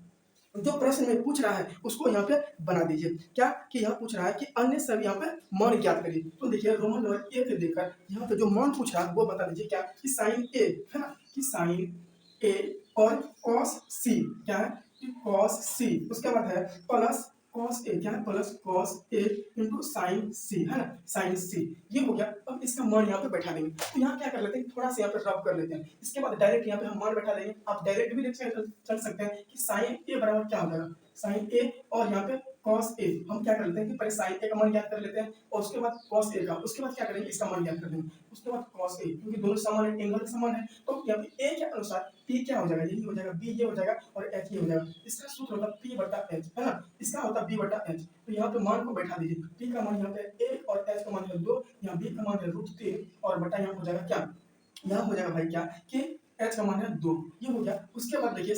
जो प्रश्न में पूछ रहा है उसको यहाँ पे बना दीजिए। क्या कि यहाँ पूछ रहा है कि अन्य सभी यहाँ पे मान ज्ञात करिए। तो देखिए रोमन नंबर 1 देकर यहाँ पे जो मान पूछ रहा है वो बता दीजिए। क्या कि साइन ए, है ना, कि साइन ए और कॉस सी, क्या है कि कॉस सी, उसके बाद है प्लस कॉस ए, क्या है? Plus cos A into sine सी, है ना, साइन सी, ये हो गया। अब इसका मान यहाँ पे बैठा देंगे। तो यहाँ क्या कर लेते हैं, थोड़ा सा यहाँ पे रब कर लेते हैं, इसके बाद डायरेक्ट यहाँ पे हम मान बैठा देंगे। आप डायरेक्ट भी चल सकते हैं कि साइन ए बराबर क्या हो जाएगा? साइन ए और यहाँ पे कॉस ए, हम क्या कर लेते हैं कि पहले साइन ए का मान ज्ञात कर लेते हैं और उसके बाद कॉस ए का, उसके बाद क्या करेंगे? इसका मान ज्ञात कर देंगे, उसके बाद कॉस ए, क्योंकि दोनों समान है, एंगल समान है। तो यहाँ पे ए के अनुसार पी क्या हो जाएगा? यही हो जाएगा, बी ये हो जाएगा और एच ये हो जाएगा। इसका सूत्र होता है पी बटा एच, है ना, इसका होता है बी बटा एच। तो यहाँ पे मान को बैठा दीजिए। पी का मान यहाँ पे 1 और एच का मान है 2, यहाँ बी का मान है √3 और बटा यहाँ हो जाएगा क्या? यहाँ हो जाएगा भाई क्या कि एच का मान है 2, ये हो गया। उसके बाद देखिए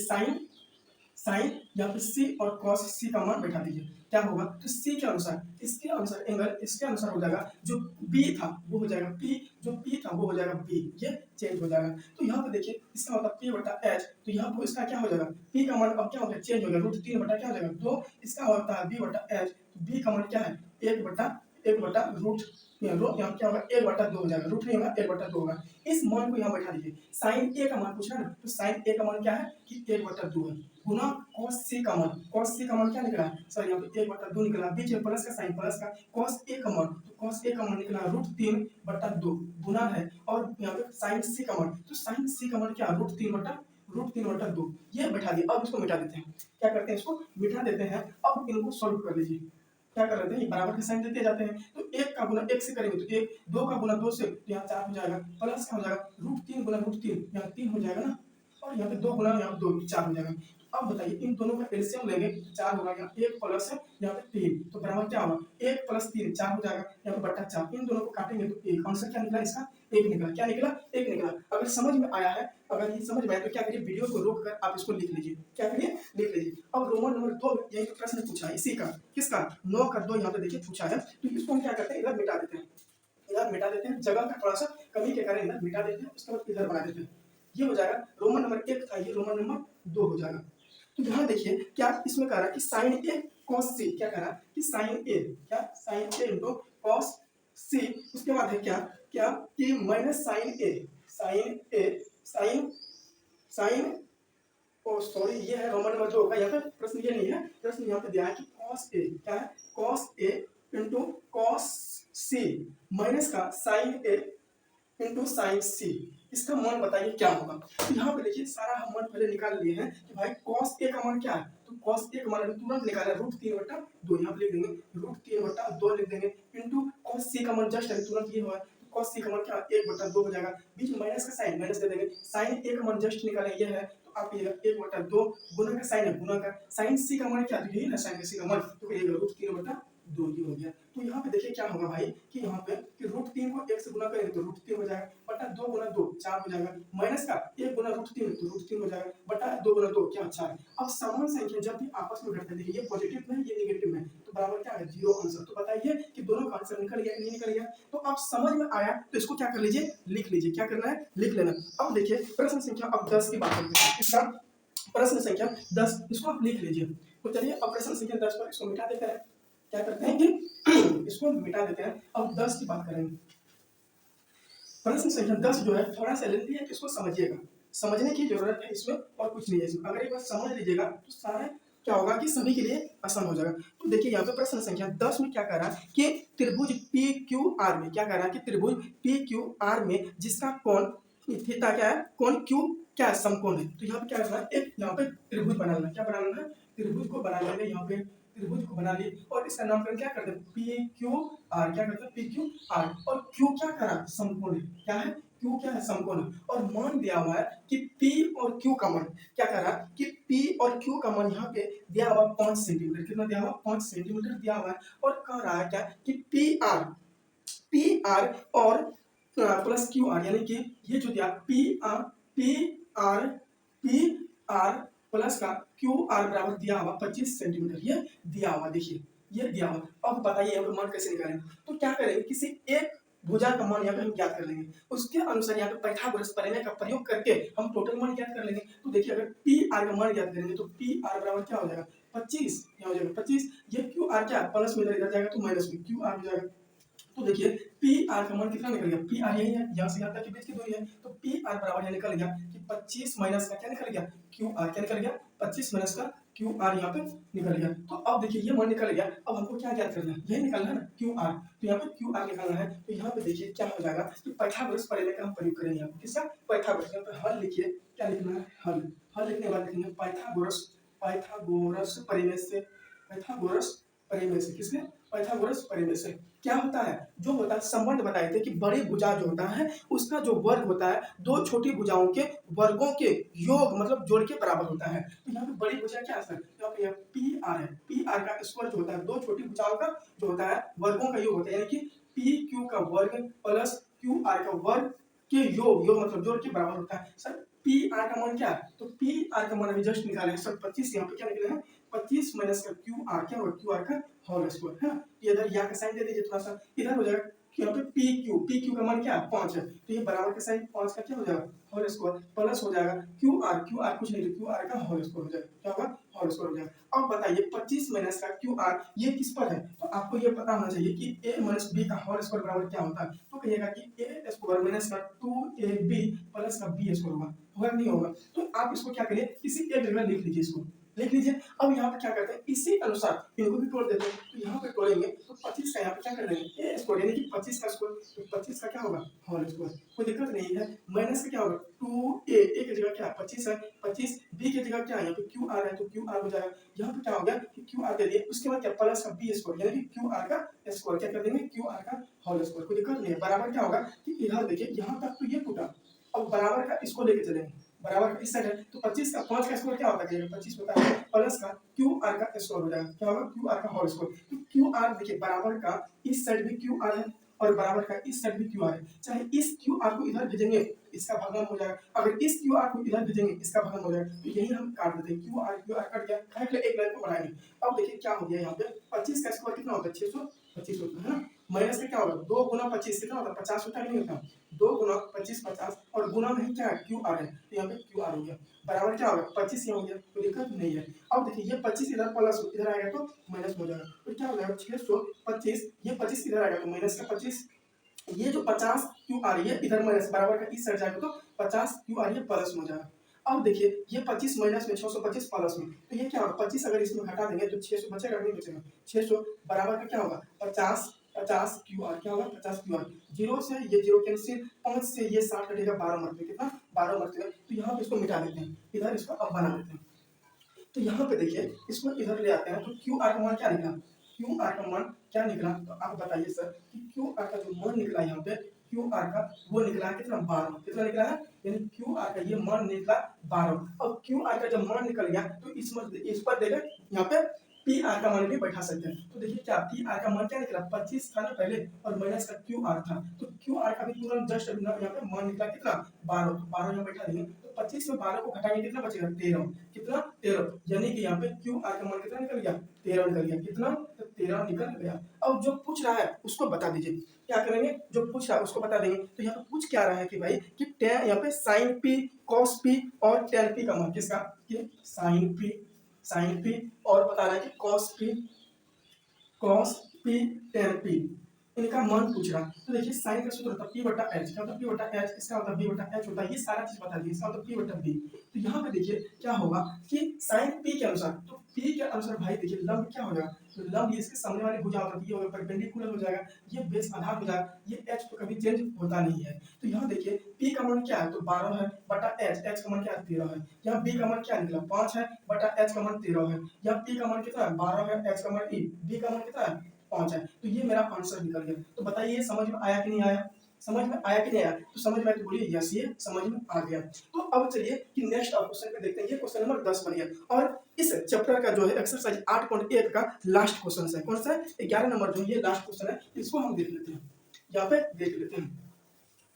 साइन यहाँ पे सी और कॉस सी का मान बैठा दीजिए। क्या होगा? तो सी के अनुसार, इसके अनुसार एंगल इसके अनुसार हो जाएगा, जो बी था वो हो जाएगा पी, जो पी था वो हो जाएगा बी, ये चेंज हो जाएगा। तो यहाँ पे देखिए इसका मतलब पी बटा एच, तो यहाँ पे इसका क्या हो जाएगा? पी का मान अब क्या हो गया? चेंज हो गया, √3 बटा क्या हो जाएगा? 2, इसका होता है बी बटा एच, तो बी का मान क्या है? 1/√, यहाँ क्या होगा? 1/2 हो जाएगा, √3 होगा 1/2 होगा। इस मान को यहाँ बैठा दीजिए। साइन ए का मान पूछा ना, तो साइन ए का मान क्या है कि 1/2 है, गुना कॉस सी का मान, कॉस सी का मान क्या निकला? सर यहाँ पे 1/2 निकला, बीच में प्लस का साइन, प्लस का कॉस ए का मान, तो कॉस ए का मान निकला √3/2 गुना है, और यहाँ पे साइन सी का मान, तो साइन सी का मान क्या? √3/2, ये बैठा दिए। अब इसको मिटा देते हैं। क्या करते हैं? इसको मिटा देते हैं। अब इनको सॉल्व कर लीजिए। क्या कर लेते हैं? बराबर के साइन देते जाते हैं। तो 1 का गुना 1 से करेंगे तो 1, 2 का गुना 2 से, तो यहाँ 4 हो जाएगा, प्लस का हो जाएगा √3 गुना √3, यहाँ 3 हो जाएगा ना, और यहाँ पे 2 गुना यहाँ 2, 4 हो जाएगा। अब बताइए इन दोनों का एलसीएम लेंगे, 4 होगा, यहाँ 1 प्लस यहाँ पे 3, तो बराबर क्या होगा? 1 प्लस 3 4 हो जाएगा, यहाँ पे बटा 4, इन दोनों को काटेंगे तो 1, आंसर क्या निकला इसका? 1 निकला। क्या निकला? 1 निकला। अगर समझ में आया है, अगर ये समझ में आया तो क्या करिए, वीडियो को रोक कर आप इसको लिख लीजिए। क्या करिए? लिख लीजिए। अब रोमन नंबर 2 यही तो प्रश्न पूछा है इसी का, किसका? 9 का 2 यहाँ पे देखिए पूछा है, तो इसको हम क्या करते हैं? इधर मिटा देते हैं, इधर मिटा देते हैं, जगह का थोड़ा सा कमी के कारण इधर मिटा देते हैं, उसके बाद इधर बना देते हैं। ये हो जाएगा रोमन नंबर 1 था, ये रोमन नंबर 2 हो जाएगा। तो यहाँ देखिए क्या इसमें कह रहा है कि साइन ए कॉस सी, क्या कह रहा है कि साइन ए, क्या? साइन ए इंटू कॉस सी, उसके बाद है क्या क्या कि माइनस साइन ए, साइन ओ सॉरी, ये है रोमन नंबर 2 का। यहाँ पे प्रश्न ये नहीं है, प्रश्न यहाँ पे दिया है कि कॉस ए, क्या है? Cos A into cos C minus का साइन ए इंटू साइन सी, इसका मान बताइए क्या होगा। तो यहाँ पे देखिए सारा हम मान पहले निकाल लिए हैं कि भाई cos a का मान क्या है, तो cos a का मान तुरंत निकाला, √3/2, यहाँ पे लिख देंगे √3/2 लिख देंगे, इंटू cos c का मान जस्ट है तुरंत ये हुआ, तो cos c का मान क्या 1/2 हो जाएगा, बीच में माइनस का साइन, माइनस दे देंगे, साइन a का मान जस्ट निकाले ये है, तो आप ये 1/2 गुना का साइन है, गुना का साइन c का मान क्या, तो यही ना साइन c का मान, तो ये √3/2 ये हो गया। तो यहाँ पे देखिए क्या होगा भाई कि यहाँ पे कि √3 को 1 से गुना करेंगे तो √3 हो जाएगा, बटा 2 गुना 2 4 हो जाएगा, माइनस का 1 गुना √3 तो √3 हो जाएगा, बटा 2 गुना 2 क्या 4। अब समान संख्या जब भी आपस में घटते हैं, ये पॉजिटिव में ये नेगेटिव में, तो बराबर क्या है 0 आंसर। तो बताइए कि दोनों का आंसर निकल गया कि नहीं निकल गया। तो अब समझ में आया तो इसको क्या कर लीजिए, लिख लीजिए। क्या करना है, लिख लेना। अब देखिए प्रश्न संख्या अब 10 की बात करते हैं। इसका प्रश्न संख्या 10 इसको आप लिख लीजिए। तो चलिए अब प्रश्न संख्या 10 पर इसको मिटा देते हैं। क्या करते हैं कि इसको मिटा देते हैं। अब 10 की बात करेंगे। प्रश्न संख्या 10 जो है थोड़ा सा लेंथी है, इसको समझिएगा। समझने की जरूरत है इसमें, और कुछ नहीं है इसमें। अगर एक बार समझ लीजिएगा तो सारा क्या होगा कि सभी के लिए आसान हो जाएगा। तो देखिए यहाँ पे प्रश्न संख्या 10 में क्या कह रहा है कि त्रिभुज पी क्यू आर में, क्या कह रहा है कि त्रिभुज पी क्यू आर में जिसका कोण थीटा क्या है, कोण क्यू क्या है, समकोण है। तो यहाँ पे क्या करना है, एक यहाँ पे त्रिभुज बना लेना। क्या बना लेना है, त्रिभुज को बना लेंगे। यहाँ पे त्रिभुज को बना लिए और इसका नामकरण क्या करते हैं, पी क्यू आर। क्या करते हैं, पी क्यू आर। और क्यू क्या करा, समकोण है। क्या है, क्यू क्या है, समकोण है। और मान दिया हुआ है कि पी और क्यू का मान क्या कह रहा है कि पी और क्यू का मान यहाँ पे दिया हुआ 5 सेंटीमीटर। कितना दिया हुआ, 5 सेंटीमीटर दिया हुआ है। और कह रहा है क्या कि पी आर और प्लस क्यू आर, यानी कि ये जो दिया पी आर प्लस का क्यू आर बराबर दिया हुआ 25 सेंटीमीटर, ये दिया हुआ। देखिए ये दिया हुआ। अब बताइए यहाँ पे मान कैसे निकालेंगे। तो क्या करेंगे, किसी एक भुजा का मान यहाँ पे हम ज्ञात कर लेंगे। उसके अनुसार यहाँ पे पाइथागोरस प्रमेय का प्रयोग करके हम टोटल मान ज्ञात कर लेंगे। तो देखिए अगर पी आर का मान ज्ञात करेंगे तो पी आर बराबर क्या हो जाएगा 25, यहाँ हो जाएगा 25। ये क्यू आर क्या प्लस में इधर जाएगा तो माइनस में क्यू आर हो जाएगा। तो देखिए पी आर का मान कितना निकल गया, पी आर यही है, यहाँ से यहाँ तक के बीच की दूरी है। तो पी आर बराबर यहाँ निकल गया कि 25 माइनस का क्या निकल गया, क्यू आर। क्या निकल गया, 25 माइनस का क्यू आर यहाँ पे निकल गया। तो अब देखिए ये मान निकल गया। अब हमको क्या ज्ञात करना है, यही निकलना है ना, क्यू आर। तो यहाँ पे क्यू आर निकालना है। तो यहाँ पे देखिए क्या हो जाएगा कि पाइथागोरस प्रमेय का हम प्रयोग करेंगे। यहाँ पे किसका, पाइथागोरस। यहाँ पे हल लिखिए। क्या लिखना है, हल। हल लिखने के बाद लिखेंगे पाइथागोरस प्रमेय से, पाइथागोरस प्रमेय से। किसने, पाइथागोरस प्रमेय से। क्या होता है, जो होता है संबंध बताए थे कि बड़ी भुजा जो होता है उसका जो वर्ग होता है दो छोटी भुजाओं के वर्गों के योग मतलब जोड़ के बराबर होता है। तो यहाँ पे बड़ी भुजा क्या है, यहाँ पे पी आर है। पी आर का स्क्वायर जो होता है दो छोटी भुजाओं का जो होता है वर्गों का योग होता है, यानी कि पी क्यू का वर्ग प्लस क्यू आर का वर्ग के योग मतलब जोड़ के बराबर होता है। सर पी आर का मान क्या है, तो पी आर का मान अभी जस्ट निकाले सर 25। यहाँ पे क्या निकले हैं 25 माइनस का क्यू आर, क्या होगा क्यू आर का होल स्क्वायर है। इधर या का साइन दे दीजिए थोड़ा सा, इधर हो जाएगा यहाँ पे पी क्यू का मान क्या है 5 है। तो ये बराबर का साइन 5 का क्या हो जाएगा होल स्क्वायर प्लस हो जाएगा क्यू आर कुछ नहीं, क्यू आर का होल स्क्वायर हो जाएगा। क्या होगा, होल स्क्वायर हो जाएगा। अब बताइए 25 माइनस का क्यू आर ये किस पर है, तो आपको ये पता होना चाहिए कि a माइनस बी का होल स्क्वायर बराबर क्या होता है। तो कहिएगा कि a स्क्वायर माइनस का 2ab प्लस का b स्क्वायर होगा नहीं होगा। तो आप इसको क्या करिए, किसी एक जगह लिख लीजिए, इसको लिख लीजिए। अब यहाँ पे क्या करते हैं, इसी अनुसार इनको भी तोड़ देते हैं। तो यहाँ पे तोड़ेंगे तो 25 का यहाँ पे क्या कर देंगे ए स्क्वायर, यानी कि 25 का स्क्वायर। तो 25 का क्या होगा होल स्क्वायर, कोई दिक्कत नहीं है। माइनस का क्या होगा 2a की जगह क्या 25 है, 25 b की जगह क्या है यहाँ पे क्यू आर है तो क्यू आर हो जाएगा। यहाँ पे क्या हो गया कि क्यू आर दे दिए, उसके बाद क्या प्लस का b स्क्वायर, यानी कि क्यू आर का स्क्वायर। क्या कर देंगे क्यू आर का होल स्क्वायर, कोई दिक्कत नहीं है। बराबर क्या होगा कि इधर देखिए यहाँ तक तो ये टूटा, अब बराबर का इसको लेके चलेंगे। बराबर इस साइड है तो 25 का 5 का स्क्वायर क्या होता है 25 होता है प्लस का क्यू आर का स्क्वायर हो जाएगा। क्या होगा क्यू आर का होल स्क्वायर। तो क्यू आर देखिए बराबर का इस साइड भी क्यू आर है और बराबर का इस साइड भी क्यू आर है। चाहे इस क्यू आर को इधर भेजेंगे इसका भागम हो जाएगा, अगर इस क्यू आर को इधर भेजेंगे इसका भागम हो जाएगा। तो यही हम काट देते हैं, क्यू आर कट गया, काट ले एक लाइन को बढ़ाएंगे। अब देखिए क्या हो गया यहाँ पे 25 का स्क्वायर कितना होता है 625 होता है ना, माइनस का क्या होगा 2 गुना 25 कितना होता है 50 होता है नहीं होता, 2 गुना 25 50 और गुना में क्या है क्यू आर है। तो यहाँ पे क्यू आर हो गया, बराबर क्या होगा 25 यहाँ हो गया, कोई दिक्कत नहीं है। अब देखिए ये 25 इधर प्लस इधर आएगा तो माइनस हो जाएगा। तो क्या हो जाएगा 625, ये 25 इधर आएगा तो माइनस का 25, ये जो 50 क्यू आर ये इधर माइनस बराबर का इस साइड जाएगा तो 50 क्यू आर ये प्लस में हो जाएगा। अब देखिए ये 25 माइनस में 625 प्लस में, तो ये क्या होगा 25 अगर इसमें घटा देंगे तो 600 बचेगा नहीं बचेगा, 600 बराबर का क्या होगा 50 क्यू आर, क्या होगा 50 क्यू आर। जीरो से ये जीरो कैंसिल, 5 से ये 60 कटेगा 12 मरते कितना 12 मरते। तो यहाँ पे इसको मिटा देते हैं, इधर इसको अब बना देते हैं। तो यहाँ पे देखिए इसको इधर ले आते हैं तो क्यू आर का मान क्या निकला, क्यू आर का मान क्या निकला, तो आप बताइए सर कि क्यू आर का जो मान निकला यहाँ पे क्यू आर का वो निकला है कितना 12, कितना निकला है यानी क्यू आर का ये मान निकला 12। अब क्यू आर का जब मान निकल गया तो इस पर देगा यहाँ पे पी आर का मान भी बैठा सकते हैं। तो देखिए क्या पी आर का मान क्या निकला 25 था ना पहले और माइनस का क्यू आर था, तो क्यू आर का भी तुरंत जस्ट यहाँ पे मान निकला कितना 12, तो 12 यहाँ बैठा देंगे तो 25 में 12 को घटाएंगे कितना बचेगा 13, कितना 13, यानी कि यहाँ पे क्यू आर का मान कितना निकल गया 13 निकल गया, कितना तो 13 निकल गया। अब जो पूछ रहा है उसको बता दीजिए, क्या करेंगे जो पूछ रहा है उसको बता देंगे। तो यहाँ पे पूछ क्या रहा है कि भाई कि tan यहाँ पे साइन पी कॉस पी और tan पी का मान किसका कि साइन पी और बता रहा है कि कॉस पी tan पी इनका मान पूछ रहा। तो देखिए साइन का सूत्र होता है p बटा h, क्या होता है p बटा h, इसका होता है b बटा h होता है, ये सारा चीज बता दी, इसका होता है p बटा b। तो यहाँ पे देखिए क्या होगा कि साइन p के अनुसार, तो p के अनुसार भाई देखिए लंब क्या हो जाएगा, तो लंब ये इसके सामने वाली भुजा होता है, ये होगा परपेंडिकुलर हो जाएगा, ये बेस आधार हो जाएगा, ये h तो कभी चेंज होता नहीं है। तो यहाँ देखिए p का मान क्या है तो 12 है बटा h का मान क्या है 13 है, यहाँ b का मान क्या निकला 5 है बटा h का मान 13 है, यहाँ p का मान कितना है 12 है, h का मान b का मान कितना है 5 है। तो ये मेरा आंसर निकल गया। तो बताइए समझ में आया कि नहीं आया, समझ में आया कि नहीं आया, तो समझ में तो बोलिए यस ये समझ में आ गया। तो अब चलिए कि नेक्स्ट क्वेश्चन पे देखते हैं, ये क्वेश्चन नंबर 10 बन गया और इस चैप्टर का जो है एक्सरसाइज 8.1 का लास्ट क्वेश्चन है, कौन सा है 11 नंबर जो ये लास्ट क्वेश्चन है, इसको हम देख लेते हैं, यहाँ पे देख लेते हैं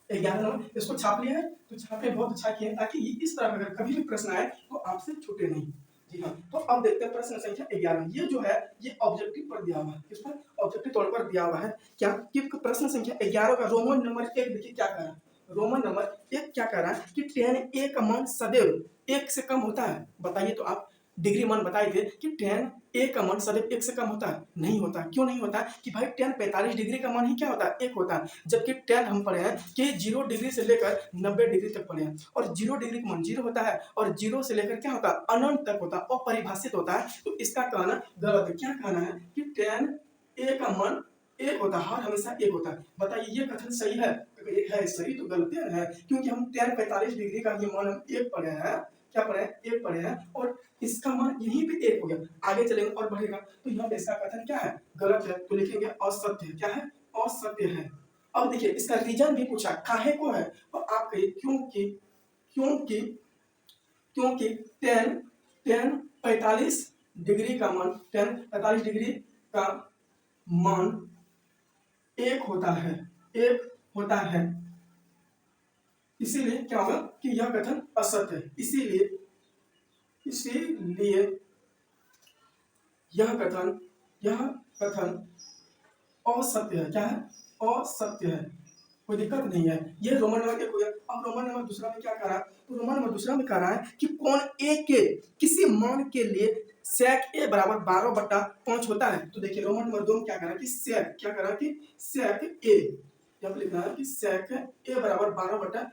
11 नंबर, इसको छाप लिया है तो छापे बहुत अच्छा किया ताकि इस तरह अगर कभी भी प्रश्न आए तो आपसे छूटे नहीं। जी हाँ, तो अब देखते हैं प्रश्न संख्या 11, ये जो है ये ऑब्जेक्टिव पर दिया हुआ है, किस पर ऑब्जेक्टिव तौर पर दिया हुआ है क्या कि प्रश्न संख्या 11 का रोमन नंबर 1 देखिए क्या कह रहा है, रोमन नंबर 1 क्या कह रहा है कि tan a का मान सदैव 1 से कम होता है। बताइए तो आप डिग्री मान बताए थे कि tan a का मान सदैव 1 से कम होता है, नहीं होता। क्यों नहीं होता कि भाई tan 45 डिग्री का मान ही क्या होता है 1 होता है, जबकि tan हम पढ़े हैं कि 0 डिग्री से लेकर 90 डिग्री तक पढ़े हैं और 0 डिग्री का मान 0 होता है और 0 से लेकर क्या होता है अनंत तक होता है, अपरिभाषित होता है। तो इसका कहना गलत है, क्या कहना है कि tan a का मान 1 होता है, हर हमेशा 1 होता है। बताइए ये कथन सही है, है सही तो गलत है, क्योंकि हम tan 45 डिग्री का ये मान हम 1 पढ़े हैं, क्या पढ़े हैं 1 पढ़े हैं और इसका मान यहीं पे 1 हो गया, आगे चलेंगे और बढ़ेगा। तो यहाँ पे इसका कथन क्या है गलत है, तो लिखेंगे असत्य है, क्या है असत्य है। अब देखिए इसका रीजन भी पूछा काहे को है, तो आप कहिए क्योंकि क्योंकि क्योंकि tan 45 डिग्री का मान tan 45 डिग्री का मान 1 होता है, 1 होता है, इसीलिए क्या होगा कि यह कथन असत्य है, इसीलिए यह कथन असत्य है, क्या है असत्य है, कोई दिक्कत नहीं है। ये रोमन नंबर 1 हो गया। अब रोमन नंबर दूसरा में क्या कह रहा है, तो रोमन नंबर दूसरा में कह रहा है कि कोण ए के किसी मान के लिए sec a बराबर 12/5 होता है। तो देखिए रोमन नंबर 2 में क्या कह रहा है कि sec क्या कह रहा है कि sec a, यहाँ पे लिखना है कि sec a बराबर 12/5।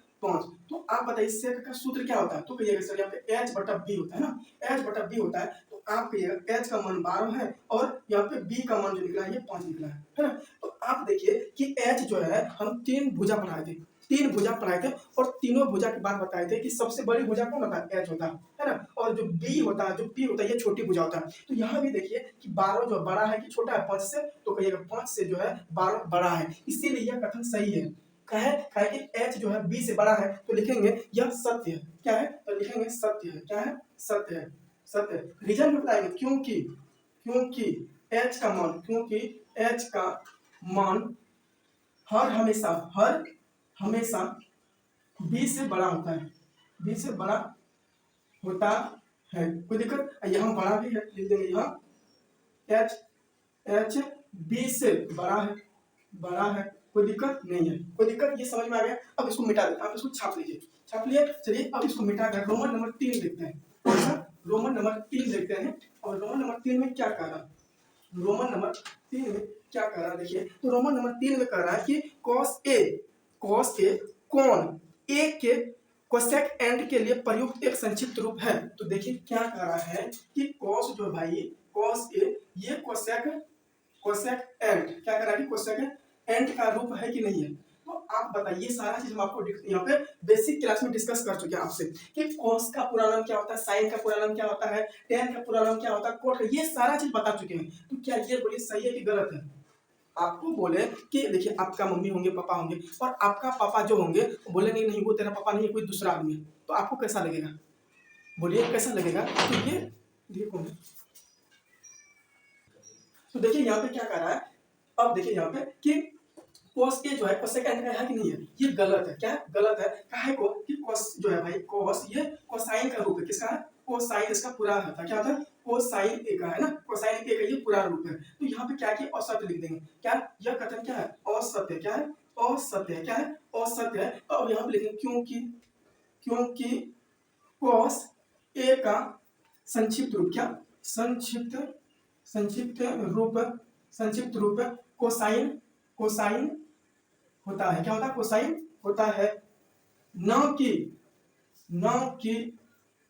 तो आप बताइए sec का सूत्र क्या होता है, तो कहिएगा सर यहाँ पे h बटा b होता है ना, h बटा b होता है, तो आप कहिएगा h का मान 12 है और यहाँ पे b का मान जो निकला है ये 5 निकला है ना। तो आप देखिए कि h जो है हम 3 भुजा पढ़ाए थे, 3 भुजा पढ़ाए थे और तीनों भुजा के बाद बताए थे कि सबसे बड़ी भुजा कौन होता है h होता है ना, और जो b होता है जो p होता है ये छोटी भुजा होता है। तो यहाँ भी देखिए कि 12 जो बड़ा है कि छोटा है 5 से, तो कहिएगा 5 से जो है 12 बड़ा है, इसीलिए यह कथन सही है। कहे कि h जो है b से बड़ा है, तो लिखेंगे यह सत्य है, क्या है तो लिखेंगे सत्य है, क्या है सत्य है, सत्य है। रीजन भी बताएंगे क्योंकि h का मान हर हमेशा b से बड़ा होता है, b से बड़ा होता है, कोई दिक्कत, यहाँ बड़ा भी है लिख देंगे, यहाँ h b से बड़ा है, कोई दिक्कत नहीं है, कोई दिक्कत, ये समझ में आ गया। अब इसको मिटा देते हैं, आप इसको छाप लीजिए, छाप लिए। चलिए अब इसको मिटा कर रोमन नंबर 3 देखते हैं, रोमन नंबर 3 देखते हैं। और रोमन नंबर 3 में क्या कह रहा, रोमन नंबर 3 में क्या कह रहा देखिए, तो रोमन नंबर 3 में कह रहा है कि cos a कोण a के कोसेक एंड के लिए प्रयुक्त एक संक्षिप्त रूप है। तो देखिए क्या कह रहा है कि cos जो भाई cos a ये कोसेक एंड क्या कह रहा है कि कोसेक एंड का रूप है कि नहीं है। तो आप बताइए, सारा चीज हम आपको यहाँ पे बेसिक क्लास में डिस्कस कर चुके हैं आपसे कि cos का पूरा नाम क्या होता है, sin का पूरा नाम क्या होता है, tan का पूरा नाम क्या होता है, cot का, ये सारा चीज बता चुके हैं। तो क्या ये बोलिए सही है कि गलत है। आपको बोले कि देखिए आपका मम्मी होंगे पापा होंगे और आपका पापा जो होंगे बोलेंगे नहीं वो तेरा पापा नहीं है कोई दूसरा आदमी है, तो आपको कैसा लगेगा, बोलिए कैसा लगेगा। तो ये देखिए कौन है, तो देखिए यहाँ पे क्या कह रहा है, अब देखिए यहाँ पे कि cos a जो है cosec n का है कि नहीं है, ये गलत है। क्या है? गलत है। काहे को कि cos जो है भाई cos ये cosine का रूप है। किसका है? cosine इसका पूरा होता है। क्या होता है? cosine a का है ना, cosine a का ये पूरा रूप है। तो यहाँ पे क्या किया, असत्य लिख देंगे। क्या यह कथन क्या है? असत्य। क्या है? असत्य है। क्या है? असत्य है। तो अब यहाँ पे लिखेंगे क्योंकि cos a का संक्षिप्त रूप, क्या संक्षिप्त रूप कोसाइन होता है। क्या होता है? कोसाइन होता है, न कि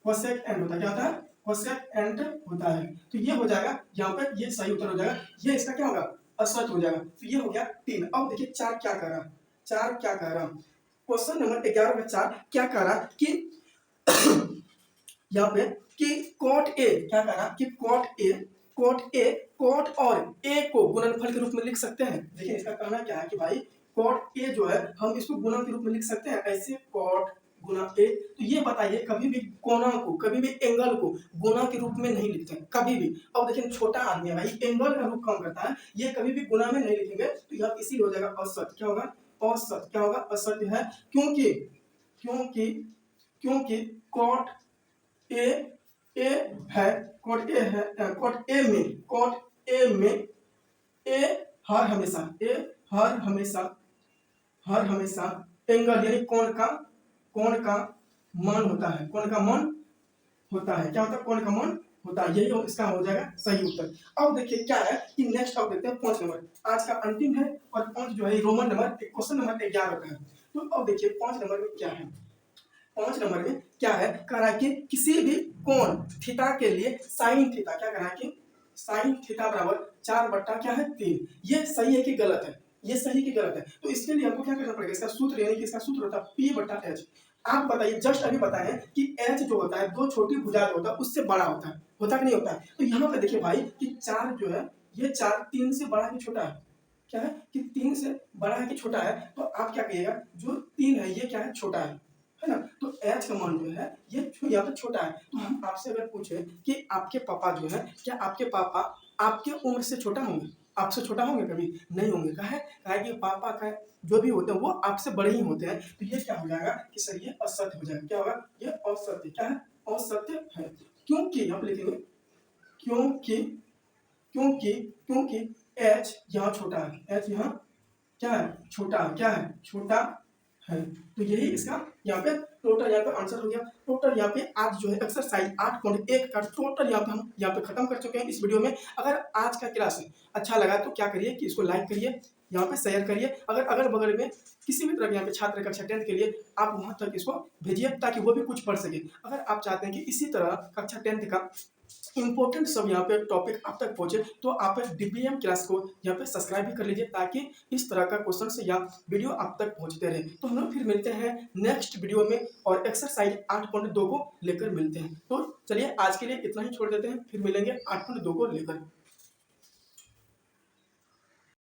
कोसेक एंड होता है। क्या होता है? कोसेक एंड होता है। तो ये हो जाएगा यहाँ पर, ये सही उत्तर हो जाएगा। ये इसका क्या होगा? असत्य हो जाएगा। तो ये हो गया 3। अब देखिए 4 क्या कह रहा, क्वेश्चन नंबर 11 में 4 क्या कह रहा कि यहाँ पे कि कॉट ए क्या कह रहा कि कॉट और ए को गुणनफल के रूप में लिख सकते हैं। देखिए इसका कहना क्या है कि भाई कॉट ए जो है हम इसको गुणन के रूप में लिख सकते हैं। ऐसे कॉट गुना ए। तो ये बताइए कभी भी कोना को, कभी भी एंगल को गुना के रूप में नहीं लिखते हैं, कभी भी। अब देखिए छोटा आदमी है भाई, एंगल का रूप कम करता है, ये कभी भी गुना में नहीं लिखेंगे। तो यहाँ इसीलिए हो जाएगा असत्य। क्या होगा? असत्य। क्या होगा? असत्य है। क्योंकि कॉट ए है, कॉट ए में ए हर हमेशा एंगल यानी कोण का मान होता है। क्या होता है? कोण का मान होता है। यही इसका हो जाएगा सही उत्तर। अब देखिए क्या है कि नेक्स्ट अब देखते हैं 5 नंबर। आज का अंतिम है और 5 जो है रोमन नंबर क्वेश्चन नंबर 11 का है। तो अब देखिए 5 नंबर में क्या है। 5 नंबर में क्या है? कह रहा है कि किसी भी कोण थीटा के लिए साइन थीटा, क्या कह रहा है कि साइन थीटा बराबर 4/3। ये सही है कि गलत है? ये सही कि गलत है? तो इसके लिए हमको क्या करना पड़ेगा? इसका सूत्र यानी कि इसका सूत्र होता है P/H। आप बताइए, जस्ट अभी बताएं कि H जो होता है, दो छोटी भुजा जो होता है उससे बड़ा होता है कि नहीं होता है? तो यहाँ पे देखिए भाई कि 4 जो है, ये 4 3 से बड़ा कि छोटा है? क्या है कि 3 से बड़ा है कि छोटा है? तो आप क्या कहिएगा, जो 3 है ये क्या है? छोटा है ना। तो h का मान जो है ये यहाँ पे छोटा है। तो हम आपसे अगर पूछे कि आपके पापा जो है, क्या आपके पापा आपके उम्र से छोटा होंगे? आपसे छोटा होंगे? कभी नहीं होंगे। कहा कि पापा का जो भी होते हैं वो आपसे बड़े ही होते हैं। तो ये क्या हो जाएगा कि सर ये असत्य हो जाएगा। क्या होगा? ये असत्य। क्या है? असत्य है। क्योंकि यहाँ पे लिखेंगे क्योंकि h यहाँ छोटा है। h यहाँ क्या है? छोटा है। क्या है? छोटा है। तो यही इसका यहाँ पे टोटल यहाँ पे आंसर हो गया। टोटल यहाँ पे आज जो है एक्सरसाइज 8.1 का टोटल यहाँ पे हम यहाँ पे खत्म कर चुके हैं इस वीडियो में। अगर आज का क्लास अच्छा लगा तो क्या करिए कि इसको लाइक करिए, यहाँ पे शेयर करिए। अगर अगल बगल में किसी भी तरह के यहाँ पे छात्र कक्षा 10 के लिए आप वहाँ तक इसको भेजिए ताकि वो भी कुछ पढ़ सके। अगर आप चाहते हैं कि इसी तरह कक्षा 10 का इंपॉर्टेंट सब यहाँ पे टॉपिक आप तक पहुंचे तो आप DPM क्लास को यहाँ पे सब्सक्राइब भी कर लीजिए ताकि इस तरह का क्वेश्चन से या वीडियो आप तक पहुंचते रहे। तो हम लोग फिर मिलते हैं नेक्स्ट वीडियो में और एक्सरसाइज 8.2 को लेकर मिलते हैं। तो चलिए आज के लिए इतना ही छोड़ देते हैं, फिर मिलेंगे 8.2 को लेकर।